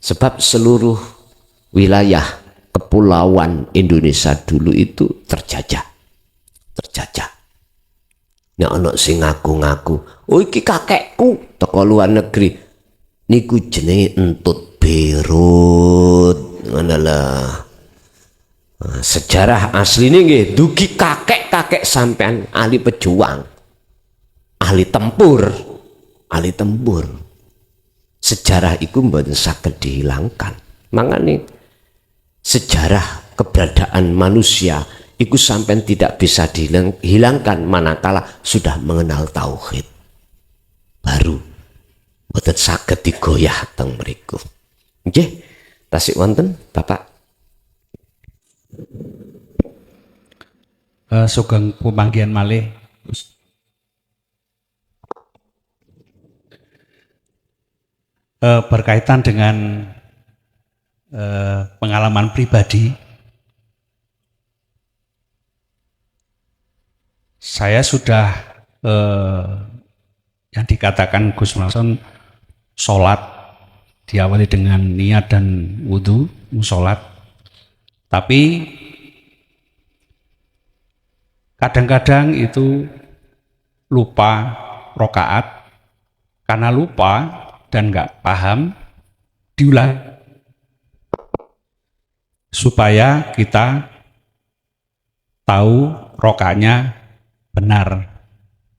Sebab seluruh wilayah kepulauan Indonesia dulu itu terjajah. Nek ana sing ngaku-ngaku, "Oh iki kakekku teko luar negeri." Niku jenenge Entut Berut. Adalah sejarah asli ini nggih dugi kakek sampean ahli pejuang, ahli tempur. Sejarah itu mboten saged dihilangkan. Makanya sejarah keberadaan manusia itu sampean tidak bisa dihilangkan manakala sudah mengenal tauhid. Baru mboten saged digoyah teng mriku. Nggih. Tasik wonten Bapak. Sugeng pemanggihan malih. Berkaitan dengan pengalaman pribadi, saya sudah yang dikatakan Gus Mason sholat diawali dengan niat dan wudhu, sholat. Tapi kadang-kadang itu lupa rokaat, karena lupa dan nggak paham, diulang supaya kita tahu rokaatnya benar.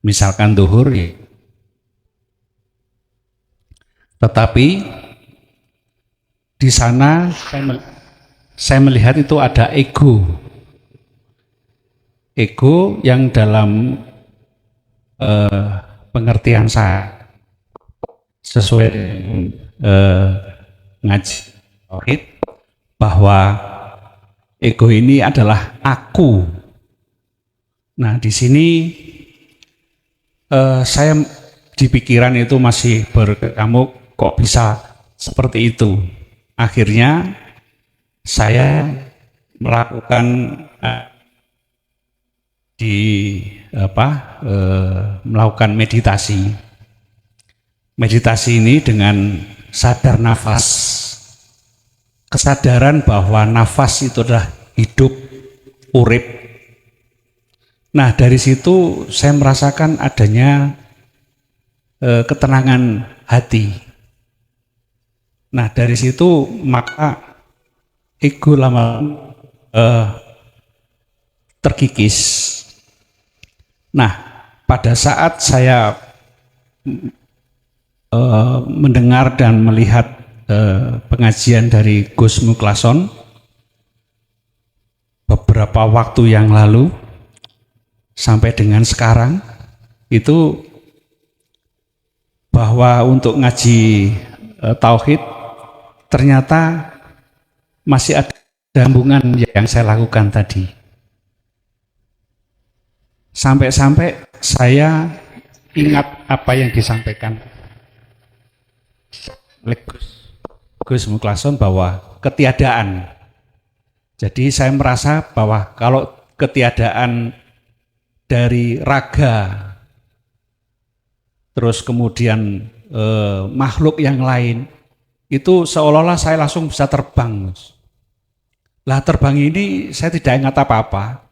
Misalkan duhur, ya. Tetapi di sana saya melihat itu ada ego yang dalam pengertian saya sesuai ngaji tauhid bahwa ego ini adalah aku. Nah di sini saya di pikiran itu masih berkecamuk, kok bisa seperti itu. Akhirnya saya melakukan melakukan meditasi. Meditasi ini dengan sadar nafas, kesadaran bahwa nafas itu adalah hidup, urip. Nah, dari situ saya merasakan adanya ketenangan hati. Nah, dari situ maka ego lama terkikis. Nah, pada saat saya mendengar dan melihat pengajian dari Gus Muklason beberapa waktu yang lalu sampai dengan sekarang, itu bahwa untuk ngaji tauhid ternyata masih ada sambungan yang saya lakukan tadi. Sampai-sampai saya ingat apa yang disampaikan oleh Gus Muklason bahwa ketiadaan. Jadi saya merasa bahwa kalau ketiadaan dari raga, terus kemudian makhluk yang lain, itu seolah-olah saya langsung bisa terbang. Lah terbang ini saya tidak ingat apa-apa,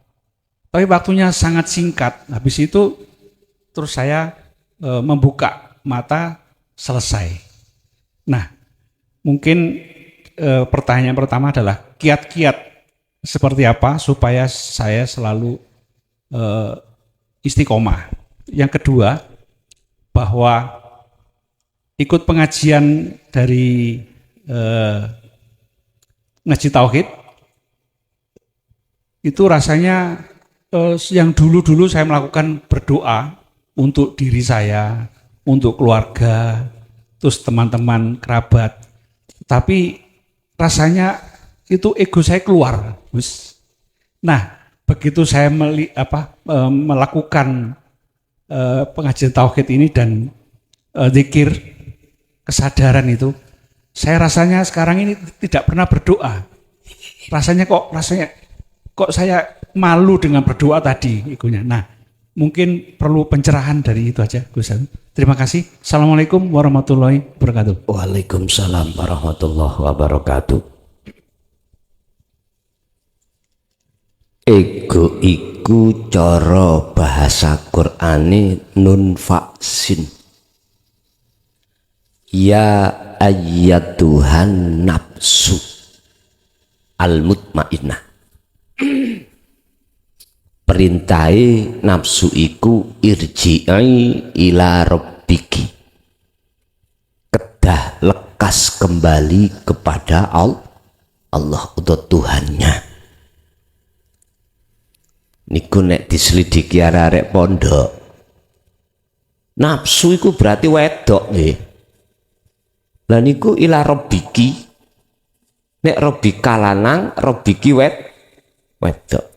tapi waktunya sangat singkat. Habis itu terus saya membuka mata, selesai. Nah, mungkin pertanyaan pertama adalah kiat-kiat seperti apa supaya saya selalu istiqomah. Yang kedua, bahwa ikut pengajian dari ngaji tauhid itu rasanya yang dulu-dulu saya melakukan berdoa untuk diri saya, untuk keluarga, terus teman-teman, kerabat. Tapi rasanya itu ego saya keluar. Nah, begitu saya melakukan pengajian tauhid ini dan zikir, kesadaran itu, saya rasanya sekarang ini tidak pernah berdoa. Rasanya kok saya malu dengan berdoa tadi egonya. Nah, mungkin perlu pencerahan dari itu aja, Gus. Terima kasih. Assalamualaikum warahmatullahi wabarakatuh. Waalaikumsalam warahmatullahi wabarakatuh. Ego iku cara bahasa Qur'ane nun faksin. Ya ayyatuhan nafsu al-mutmainnah. Perintahe nafsu iku irji'i ila rabbiki, kedah lekas kembali kepada Allah atau Tuhannya. Niku nek diselidiki arek pondok, nafsu iku berarti wedok nggih. Lah niku ila rabbiki, nek rabbika lanang, rabbiki wedok.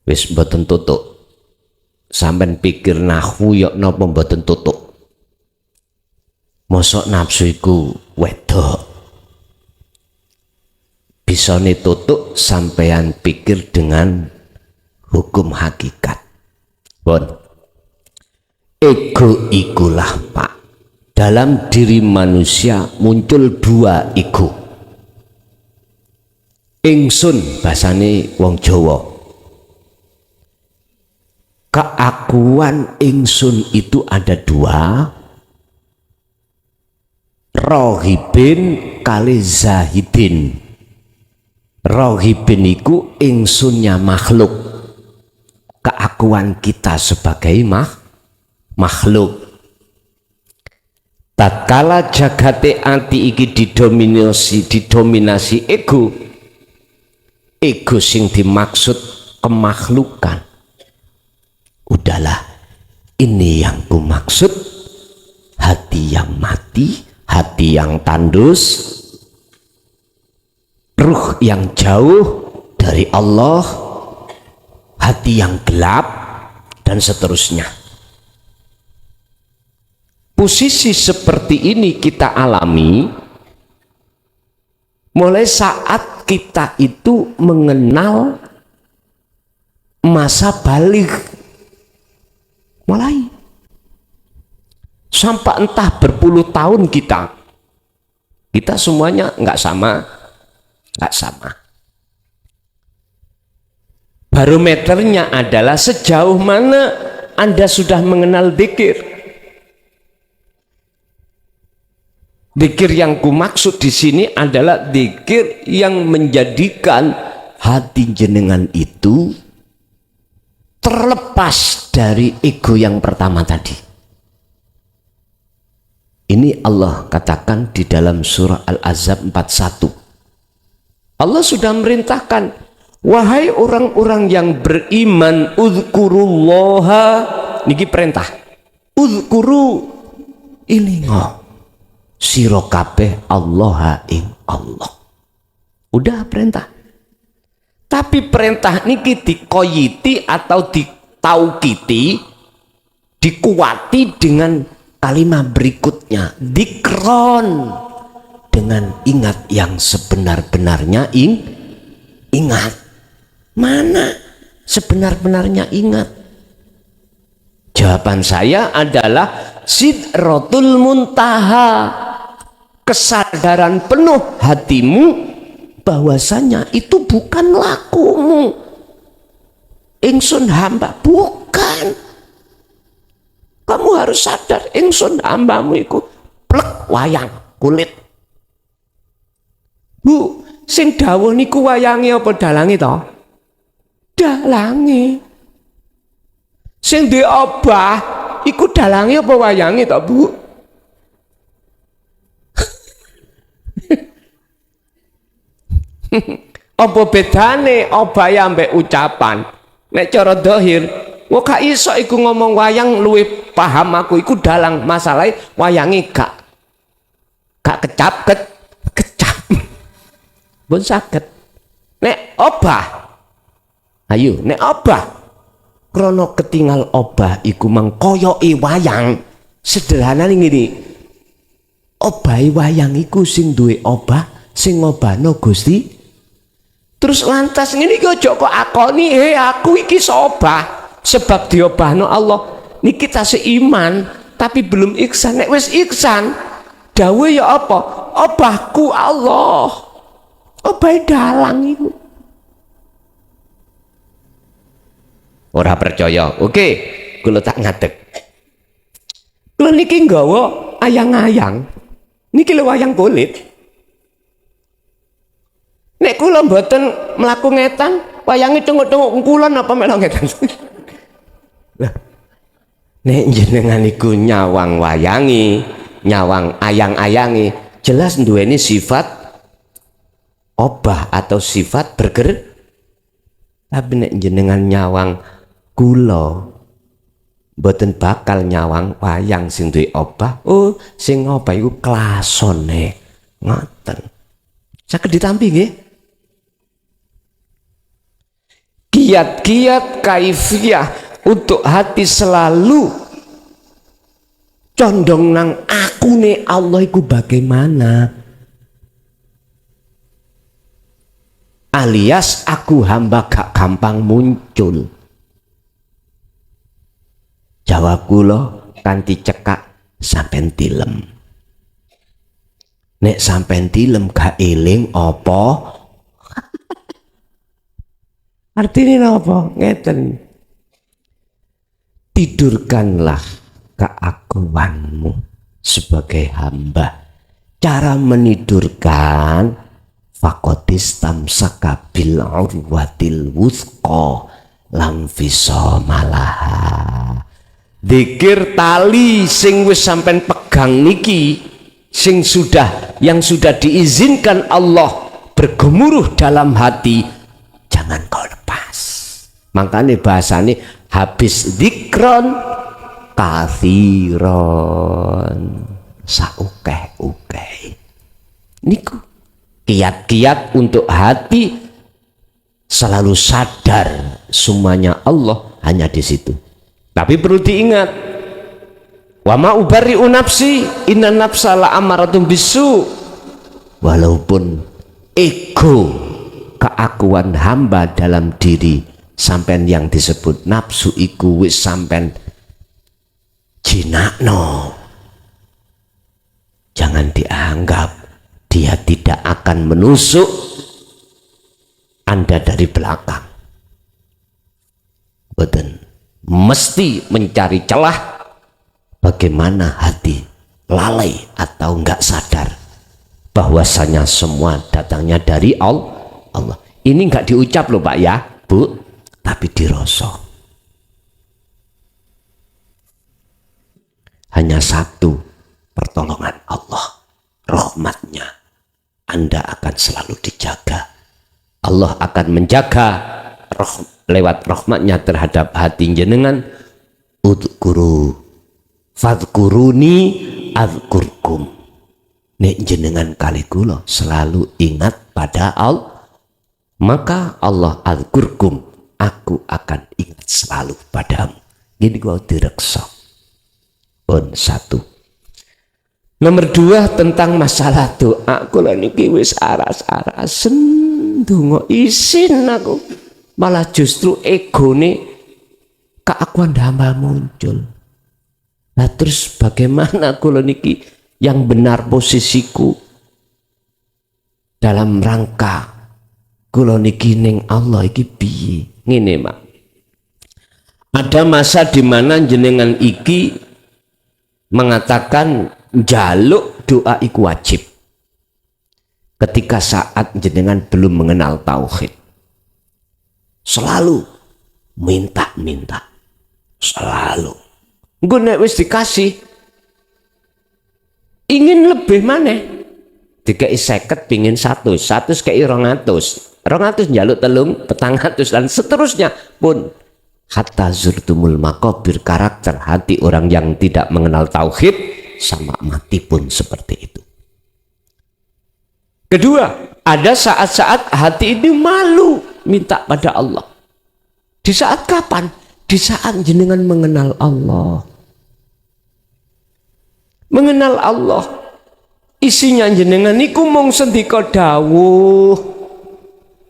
Wis mboten tutuk. Sampeyan pikir nahwu ya napa mboten tutuk. Mosok nafsu iku wedok. Bisane tutuk sampeyan pikir dengan hukum hakikat. Bon. Ego ikulah Pak. Dalam diri manusia muncul dua ego. Ingsun basane wong Jawa. Keakuan ingsun itu ada dua, rohibin kali zahidin. Rohibin iku ingsunnya makhluk, keakuan kita sebagai makhluk. Tatkala jagate ati iki didominasi ego sing dimaksud kemakhlukan. Udahlah, ini yang ku maksud, hati yang mati, hati yang tandus, ruh yang jauh dari Allah, hati yang gelap, dan seterusnya. Posisi seperti ini kita alami mulai saat kita itu mengenal masa balik, mulai sampai entah berpuluh tahun kita semuanya nggak sama. Barometernya adalah sejauh mana Anda sudah mengenal dzikir. Dzikir yang kumaksud di sini adalah dzikir yang menjadikan hati jenengan itu terlepas dari ego yang pertama tadi. Ini Allah katakan di dalam surah Al-Ahzab 41. Allah sudah merintahkan, wahai orang-orang yang beriman, uzkurullaha, niki perintah, uzkuru ilingo sira kabeh Allah ing Allah. Udah perintah. Tapi perintah niki dikoyiti atau ditaukiti, dikuati dengan kalimat berikutnya, dikron, dengan ingat yang sebenar-benarnya ingat. Mana sebenar-benarnya ingat? Jawaban saya adalah Sidratul Muntaha, kesadaran penuh hatimu bahwasanya itu bukan lakumu, ingsun hamba, bukan. Kamu harus sadar, ingsun hambamu itu plek wayang kulit. Bu, sing dawuh niku wayange apa dalange to? Dalange. Sing di obah iku dalange apa wayange to, Bu? Apa bedane obah ambek ucapan? Nek cara dohir, wong gak iso iku ngomong wayang luwih paham aku iku dalang, masalahe wayange gak kecap. Pun saged. Nek obah, ayo nek obah krono ketinggal obah iku mangkoyoke wayang. Sederhanane ngene, obahe wayang iku sing duwe obah, sing ngobahno Gusti. Terus lantas ngene iki aja kok akoni, aku iki sobah sebab diobahno Allah. Niki kita seiman tapi belum ihsan. Nek wis ihsan, dawuh ya apa? Obahku Allah. Obah dalang itu. Ora percaya? Oke, kula tak ngadeg. Kula niki nggawa ayang-ayang. Niki lho wayang kulit. Nek kula mboten mlaku ngetan, wayange tengok-tengok kulon apa melok ngetan. Lah. Nek jenengan iku nyawang wayangi, nyawang ayang-ayangi, jelas duweni sifat obah atau sifat bergerak. Tapi nek jenengan nyawang kula mboten bakal nyawang wayang sing duwe obah. Oh, sing obah iku klasone ngoten. Saged ditampi nggih. Kiat-kiat kaifiyah untuk hati selalu condong nang akune Allah iku bagaimana? Alias aku hamba gak gampang muncul. Jawab kula kanthi cekak, sampean tilem. Nek sampean tilem gak eling apa? Artinya apa? Ngeten. Tidurkanlah keakuanmu sebagai hamba. Cara menidurkan fakotis tamsaka bil urwatil wuthqa lam fisomalaha. Dzikir tali sing wis sampean pegang niki, yang sudah diizinkan Allah bergemuruh dalam hati, jangan kau lepas. Makanya bahasane habis dzikron kathiron, saukeh-ukeh niku. Kiat-kiat untuk hati selalu sadar semuanya Allah hanya di situ. Tapi perlu diingat, wa ma ubarri'u nafsi inna nafsa la amaratun bisu. Walaupun ego keakuan hamba dalam diri sampean yang disebut nafsu iku wis sampean jinakno, jangan dianggap dia tidak akan menusuk Anda dari belakang. Betul, mesti mencari celah bagaimana hati lalai atau enggak sadar bahwasanya semua datangnya dari Allah. Ini enggak diucap loh Pak ya Bu, tapi dirosok. Hanya satu pertolongan Allah, rahmatnya, Anda akan selalu dijaga. Allah akan menjaga lewat rahmatnya terhadap hati jenengan. Udhkuru fadhkuruni adzkurkum. Nek jenengan kali kula selalu ingat pada Allah, maka Allah adzkurkum, aku akan ingat selalu padamu. Gini gua direksa. Pun satu. Nomor 2 tentang masalah doa. Kula niki wis aras-arasen donga isin aku. Malah justru egone keakuan hamba muncul. Nah terus bagaimana kula niki yang benar posisiku dalam rangka kula niki ning Allah iki piye? Ngene, Mak. Ada masa di mana jenengan iki mengatakan jaluk doa iku wajib ketika saat jenengan belum mengenal tauhid. Selalu minta-minta, selalu. Engko nek wis dikasih ingin lebih maneh. Dikai 50 pingin 100 kei 200 njaluk 300 dan seterusnya pun. Hatta zurtumul maqabir, karakter hati orang yang tidak mengenal tauhid sama mati pun seperti itu. Kedua, ada saat-saat hati ini malu minta pada Allah. Di saat kapan? Di saat jenengan mengenal Allah. Mengenal Allah. Isinya jenengan iku mung sendika dawuh.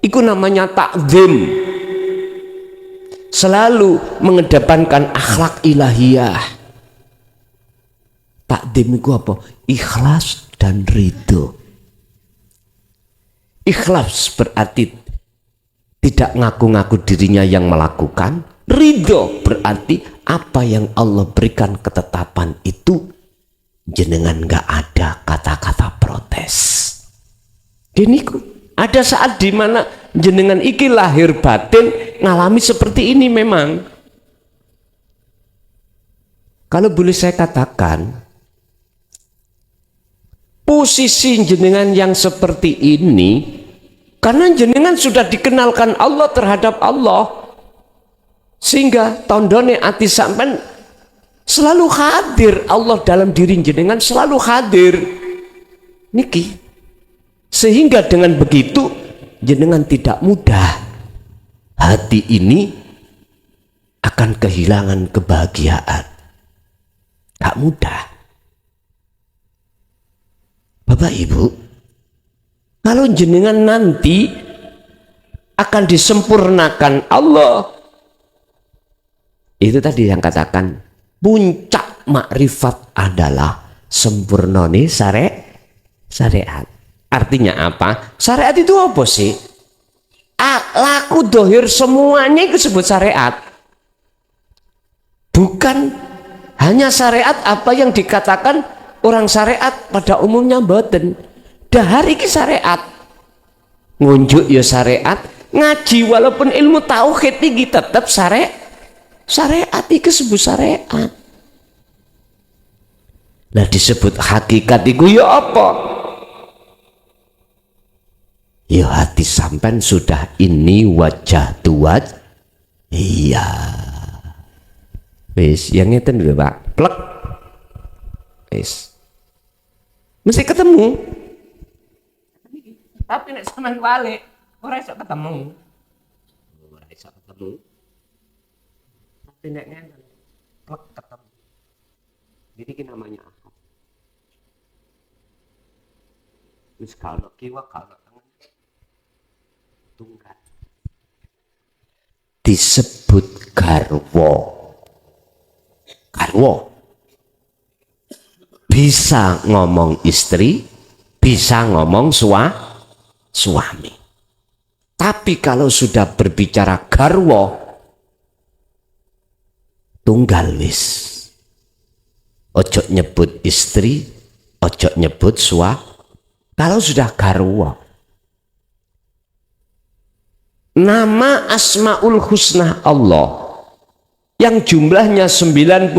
Iku namanya takzim. Selalu mengedepankan akhlak ilahiyah. Takdim itu apa? Ikhlas dan ridho. Ikhlas berarti tidak ngaku-ngaku dirinya yang melakukan. Ridho berarti apa yang Allah berikan ketetapan itu jenengan gak ada kata-kata protes. Gini ada saat dimana jenengan iki lahir batin ngalami seperti ini memang. Kalau boleh saya katakan, posisi jenengan yang seperti ini karena jenengan sudah dikenalkan Allah terhadap Allah, sehingga tondone ati sampean selalu hadir Allah dalam diri jenengan, selalu hadir niki. Sehingga dengan begitu jenengan tidak mudah hati ini akan kehilangan kebahagiaan. Tak mudah. Bapak Ibu, kalau jenengan nanti akan disempurnakan Allah, itu tadi yang katakan puncak makrifat adalah sempurnone syariat. Artinya apa? Syariat itu apa sih? Laku dohir semuanya itu disebut syariat. Bukan hanya syariat apa yang dikatakan orang syariat pada umumnya mboten. Dahar iki syariat. Ngunjuk ya syariat, ngaji walaupun ilmu tauhid iki tetap syariat iki disebut syariat. Lah disebut hakikat iku ya apa? Ya hati sampean sudah ini wajah tuat. Iya. Wis, yang ngeten lho Pak. Plek. Wis. Mesti ketemu. Tapi nek sampean balik, ora iso ketemu. Ora iso ketemu. Tapi nek ngene, plek ketemu. Jadi ki namanya akad. Wis kalau kiwa kalau tunggal. disebut garwa. Garwa bisa ngomong istri, bisa ngomong suami. Tapi kalau sudah berbicara garwa, tunggal wis. Ojo nyebut istri, ojo nyebut kalau sudah garwa. Nama Asmaul Husna Allah yang jumlahnya 99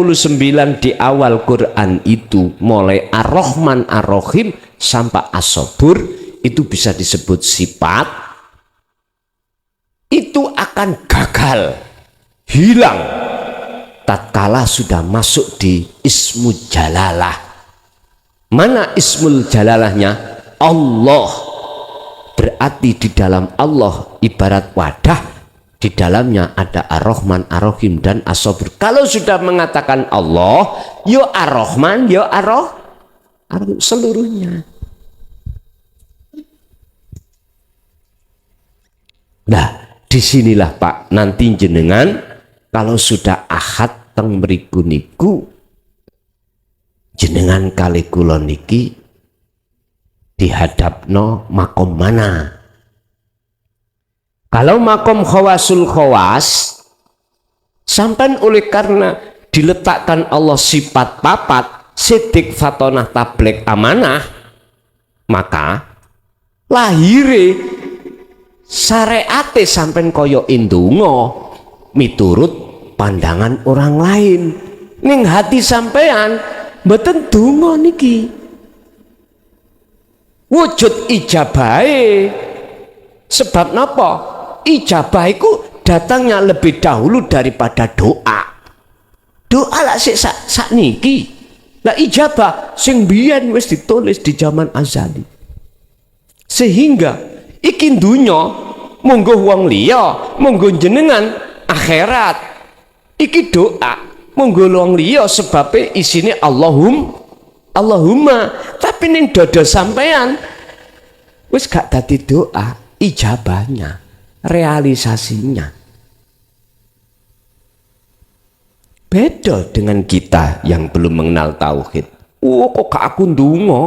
di awal Quran itu, mulai Ar-Rahman Ar-Rahim sampai As-Sabur, itu bisa disebut sifat, itu akan gagal, hilang tatkala sudah masuk di Ismul Jalalah. Mana Ismul Jalalahnya? Allah. Berarti di dalam Allah ibarat wadah, di dalamnya ada Ar-Rahman, Ar-Rahim, dan As-Sabur. Kalau sudah mengatakan Allah, yo Ar-Rahman, yo Ar-Rahim, seluruhnya. Nah, disinilah Pak, nanti jenengan kalau sudah ahad teng mriku niku, jenengan kali kula niki dihadapno makom mana? Kalau makom khawasul khawas, sampai oleh karena diletakkan Allah sifat papat, sidik, fatonah, tablek, amanah, maka lahire syariate sampai koyo indungo miturut pandangan orang lain. Ning hati sampean mboten donga niki. Wujud ijabahe. Sebab napa? Ijabah itu datangnya lebih dahulu daripada doa. Doa lah sik sak niki. Lah ijabah sing biyen wis ditulis di zaman azali. Sehingga iki dunya monggo wong liya, monggo jenengan akhirat. Iki doa monggo wong liya sebabe isine Allahumma, tapi ning dada sampean wis gak dadi doa, ijabahnya, realisasinya. Beda dengan kita yang belum mengenal tauhid. Kok gak aku ndonga,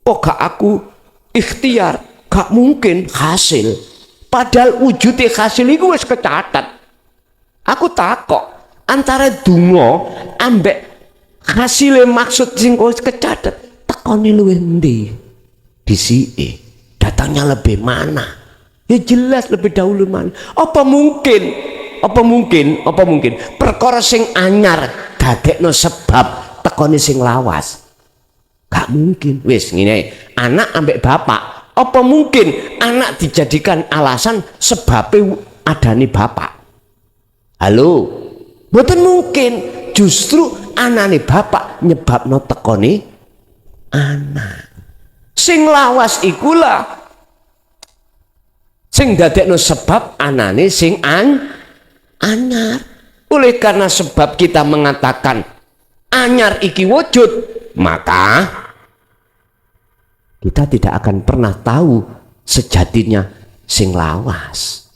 kok gak aku ikhtiar, gak mungkin hasil. Padahal wujudnya hasil itu wis kecatat. Aku takok antara donga ambek hasilnya maksud sing wis kecatet, tekone luwih endi? Disike datangnya lebih mana? Ya jelas lebih dahulu mana? Apa mungkin perkara sing anyar dadekno sebab tekone sing lawas? Gak mungkin. Wis ngene, anak ambek bapak, apa mungkin anak dijadikan alasan sebabnya adane bapak? Halo, mboten mungkin. Justru anane bapak nyebabno tekone anak. Sing lawas ikulah sing dadekno sebab anane sing anyar. Oleh karena sebab kita mengatakan anyar iki wujud, maka kita tidak akan pernah tahu sejatinya sing lawas.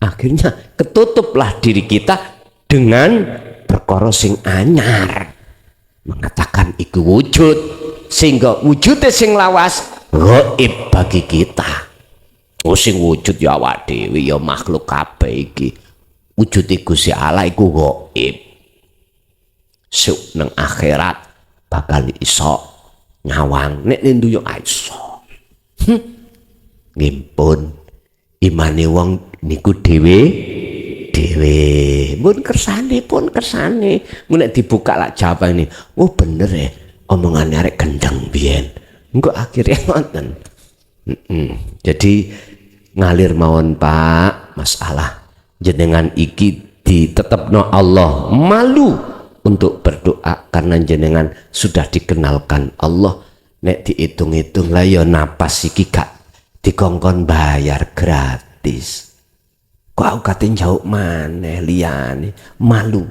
Akhirnya ketutuplah diri kita dengan perkara sing anyar, mengatakan iku wujud, sehingga wujudnya sing lawas gaib bagi kita. Oh sing wujud ya awak dhewe ya makhluk kabeh iki. Wujude Gusti Allah iku gaib. Suk nang akhirat bakal iso nyawang, nek nduyo iso. Ngimpun imane wong niku dhewe pun kersane mulai dibuka lah jawaban ini. Oh bener ya omongannya arek gendeng biyen, engko akhirnya ngoten. Jadi ngalir mawon Pak, masalah jenengan iki ditetepno Allah malu untuk berdoa karena jenengan sudah dikenalkan Allah. Nek dihitung-hitung lah ya napas iki gak dikongkon bayar gratis. Kok aku katen jauh maneh liyane, malu.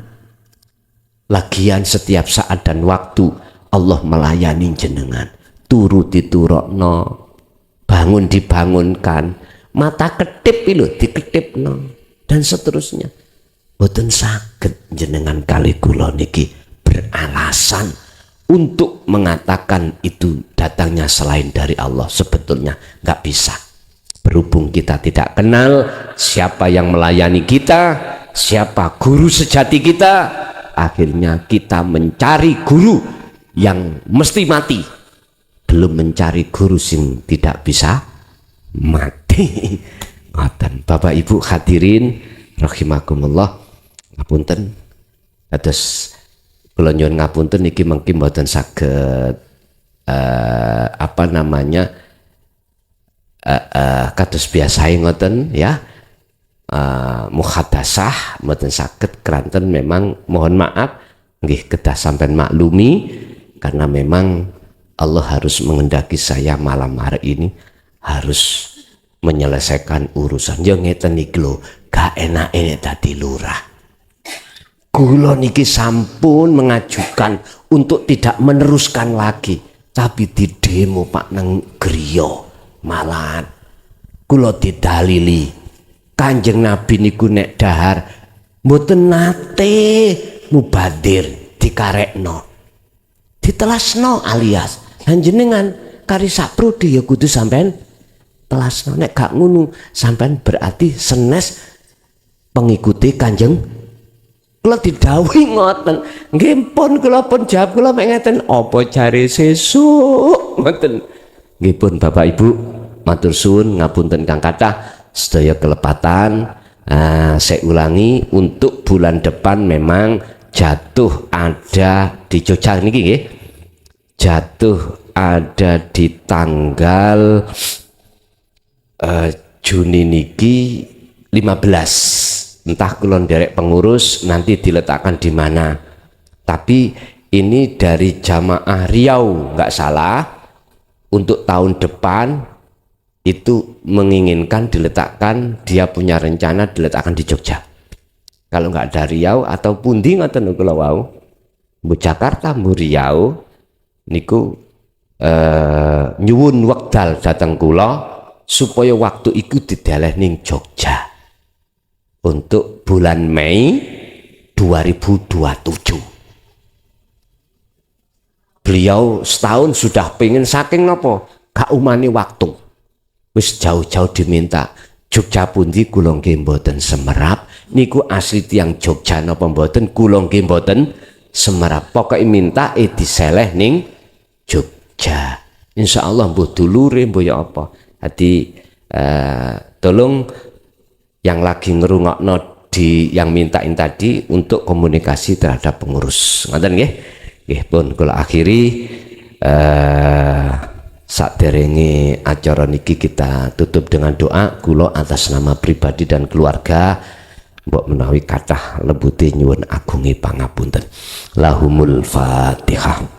Lagian setiap saat dan waktu Allah melayani jenengan, turu diturokno, bangun dibangunkan, mata ketip lho diketipno. dan seterusnya. Boten saged jenengan kali kula niki beralasan untuk mengatakan itu datangnya selain dari Allah. Sebetulnya nggak bisa. Berhubung kita tidak kenal siapa yang melayani kita, siapa guru sejati kita, akhirnya kita mencari guru yang mesti mati, belum mencari guru sing tidak bisa mati. Ngoten. Bapak Ibu hadirin rahimakumullah, ngapunten kados kula nyuwun ngapunten niki mengki mboten saged kados biasae ngoten ya, muhadasah mboten saged keranten memang mohon maaf nggih kedah sampean maklumi karena memang Allah harus mengendaki saya malam hari ini harus menyelesaikan urusan. Yo ngeten iki lho, gak enak ini tadi lurah. Kula niki sampun mengajukan untuk tidak meneruskan lagi, tapi di demo Pak nang griya malahan kula didalili Kanjeng Nabi niku nek dahar mboten nate mubadir dikarekno, ditelasno alias panjenengan kari saprodi ya kudu sampean telasno. Nek gak ngono sampean berarti senes pengikuti Kanjeng. Kula didhawuhi ngoten, nggih pun kula pun jawab kula mek ngeten, apa jare sesuk ngoten. Nggih pun Bapak Ibu matur suwun ngapunten kang kathah sedaya kelepatan. Saya ulangi, untuk bulan depan memang jatuh ada di Jogja niki nggih. Jatuh ada di tanggal Juni niki 15. Entah kulon derek pengurus nanti diletakkan di mana. Tapi ini dari jamaah Riau nggak salah, untuk tahun depan itu menginginkan diletakkan, dia punya rencana diletakkan di Jogja. Kalau nggak ada Riau atau pundi ngoten kula wau, Bu Jakarta, Bu Riau niku nyuwun wekdal datang kula supaya waktu itu dideleh ning Jogja untuk bulan Mei 2027. Beliau setahun sudah pengen saking nopo gak umani waktu, wis jauh-jauh diminta Jogja pundi kula nggih mboten semerap niku asli tiyang Jogja napa mboten kula nggih mboten semerap, pokoke minta diseleh ning Jogja. Insyaallah mbuh dulure mbuh ya apa. Hati tolong yang lagi ngerungokno di yang mintain tadi untuk komunikasi terhadap pengurus. Ngoten nggih. Nggih pun kula akhiri saderenge acara niki kita tutup dengan doa kula atas nama pribadi dan keluarga mbok menawi kathah lebuti nyuwun agungi pangapunten. Lahumul Fatihah.